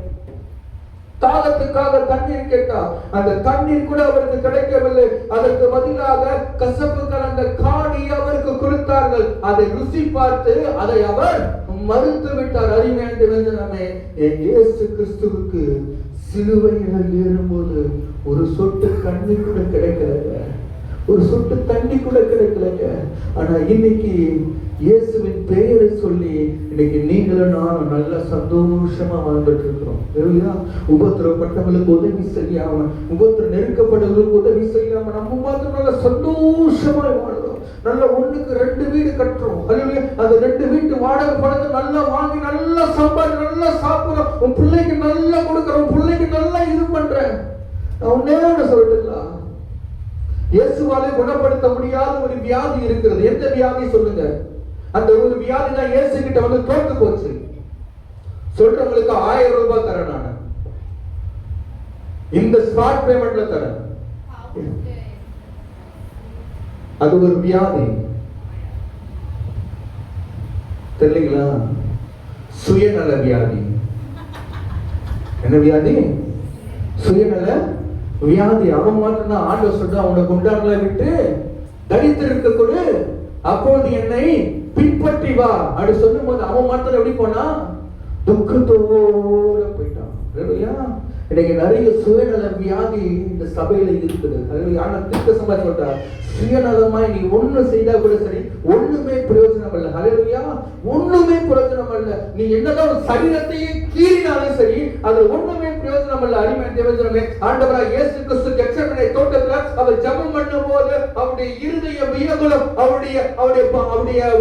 தாகத்துக்காக தண்ணீர் கேட்டார். அந்த தண்ணீர் கூட அவருக்கு கிடைக்கவில்லை. அதற்கு பதிலாக கசப்பு கலந்த காடி அவருக்கு கொடுத்தார்கள். அதை ருசி பார்த்து அதை அவர் மறுத்து விட்டார். அருமையான வேதனமே, இயேசு கிறிஸ்துவுக்கு சிலுவையில் ஏறும்போது ஒரு சொட்டு தண்ணீர் கூட கிடைக்கலங்க, ஒரு சொட்டு தண்ணி கூட கிடைக்கலங்க. ஆனா இன்னைக்கு இயேசுவின் பெயரை சொல்லி இன்னைக்கு நீங்களும் நானும் நல்ல சந்தோஷமா வாழ்ந்துட்டு இருக்கிறோம். உபத்திரப்பட்டவங்களுக்கு உதவி செய்யாம, நெருக்கப்பட்டவர்களுக்கு உதவி செய்யாம நம்ம மாத்திரம் நல்ல சந்தோஷமா வாழ்றோம். நல்ல 1க்கு 2 வீடு கட்டுறோம். அந்த 2 வீட்டு வாடகை பணத்தை நல்லா வாங்கி நல்லா சம்பாதி நல்லா சாப்பிடுறோம். உன் பிள்ளைக்கு நல்லா கொடுக்குறோம், உன் பிள்ளைக்கு நல்லா இது பண்றேன். நான் உன்னே சொல்லட்டுங்களா, இயேசுவாலே குணப்படுத்த முடியாத ஒரு வியாதி இருக்கிறது. எந்த வியாதி சொல்லுங்க? அந்த ஒரு வியாதி தான் இயேசு கிட்ட தோத்து போச்சு. சொல்றவங்களுக்கு 1000 ரூபாய் தரேன், நான் இந்த ஸ்பாட் பேமெண்ட்ல தரேன். அது ஒரு வியாதி தெரியலீங்களா? சுயநல வியாதி. என்ன வியாதி? சுயநல வியாதி. அவன் மாத்திரம் தான் ஆண்டவர் சொல்ற, அவனை குண்டாங்களை விட்டு தரித்திருக்க கொடு, அப்போது என்னை பின்பற்றி வா அப்படி சொல்லும் போது அவன் மாத்திரம் எப்படி போனா? துக்கத்தோட போயிட்டான். இன்னைக்கு நிறைய சுயநல வியாதி இந்த சபையில இருக்குது. ஆனா திட்ட சமாதி சொல்றார், சுயநலமாய் நீ ஒண்ணு செய்தா கூட சரி, ஒண்ணுமே பிரயோஜனம் இல்லை. ஹல்லேலூயா, ஒண்ணுமே பிரயோஜனம் இல்லை. நீ என்னதான் ஒரு சரீரத்தையே கீறினாலும் சரி, அது ஒண்ணுமே பிரயோஜனம் இல்லை. அருமையான தேவஜனமே, ஆண்டவராக இயேசு கிறிஸ்து கெத்செமனே தோட்டத்துல அவர் ஜெபம் பண்ணும் போது அவருடைய இருதய வியகுலம், அவருடைய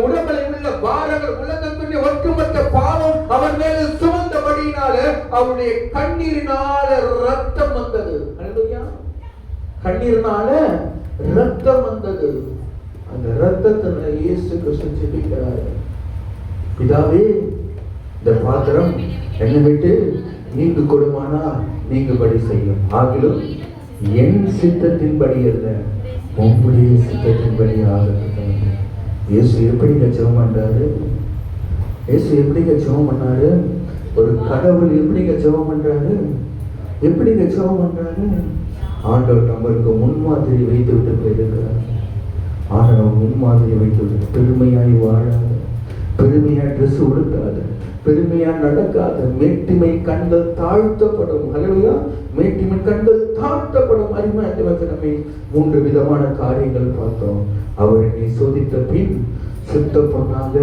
உடம்புல உள்ள பாரங்கள், உலகத்துடைய ஒட்டுமொத்த பாவம் அவர் மேல சுமந்தபடியினால அவருடைய கண்ணீரினால ரத்தம் வந்தது. ஹல்லேலூயா, கண்ணீரினால ரத்தம் வந்தது. அந்த ரத்தத்துல இயேசு கிறிஸ்து ஜெபிக்கிறார், பிதாவே இந்த பாத்திரம் என்னை விட்டு நீங்க கொடுமானா நீங்கபடி செய்யும், ஆகிலும் என் சித்தத்தின்படி அல்ல உம்முடைய சித்தத்தின்படி ஆகட்டும். இயேசு எப்படிங்க ஜெபம் பண்றாரு? இயேசு எப்படிங்க ஜெபம் பண்ணாரு? ஒரு கடவுள் எப்படிங்க ஜெபம் பண்றாரு? எப்படிங்க ஜெபம் பண்றாரு? ஆண்டவர் நம்மளுக்கு முன்மாதிரி வைத்து விட்டு போயிருக்கிறார். ஆண்டவர் முன்மாதிரி வைத்து விட்டு, பெருமையாய் வாழாது, பெருமையா ட்ரெஸ் உடுத்தாது, பெருமையா நடக்காது, மேட்டிமை கண்கள் தாழ்த்தப்படும். ஹல்லேலூயா, மேட்டிமை கண்கள் தாழ்த்தப்படும். அருமையான வசனமே, 3 விதமான காரியங்கள் பார்த்தோம். அவர் என்னை சோதித்த பின் சுத்த பொன்னாக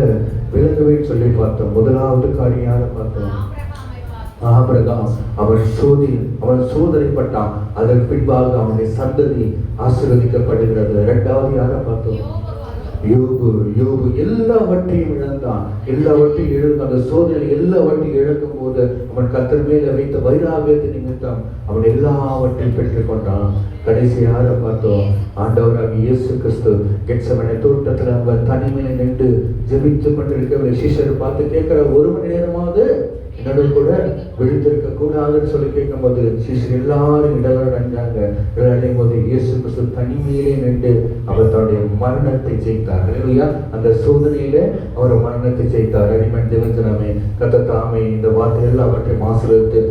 விளங்குவேன்னு சொல்லி பார்த்தோம். முதலாவது காரியம் யாரை பார்த்தோம்? ஆபிரகாம் அவன் சோதனைப்பட்டான். அதற்கு பின்பாக அவனுடைய சந்ததி ஆசீர்வதிக்கப்படுகிறது. இரண்டாவது யாரை பார்த்தோம்? யோபு எல்லாவற்றையும் இழந்தான். அந்த சோதனை எல்லாவற்றையும் இழக்கும் போது அவன் கர்த்தர் மேல வைத்த வைராகியத்தை நிமித்தம் அவன் எல்லாவற்றையும் பெற்றுக் கொண்டான். கடைசி யாரை பார்த்தோம்? ஆண்டவராகிய இயேசு கிறிஸ்து கெத்செமனே தோட்டத்துல அவர் தனிமையில நின்று ஜெபித்துக் கொண்டிருக்க சீஷரை பார்த்து கேட்கிற, 1 மணி நேரமாவது என்னோட கூட விழித்திருக்க கூடாதுன்னு சொல்லி கேட்கும்போது சீஷர் எல்லாரும் இடவடைஞ்சாங்க. இடவடையும் போது இயேசு கிறிஸ்து தனிமையிலே நின்று அவர் தன்னுடைய மரணத்தை ஜெயித்தார். இல்லையா? அந்த சோதனையில அவர் மரணத்தை ஜெயித்தார். அடிமன் தேவன் ஜனமே, கர்த்தர் தாமே இந்த வார்த்தை எல்லாவற்றையும் ஆசீர்வதித்து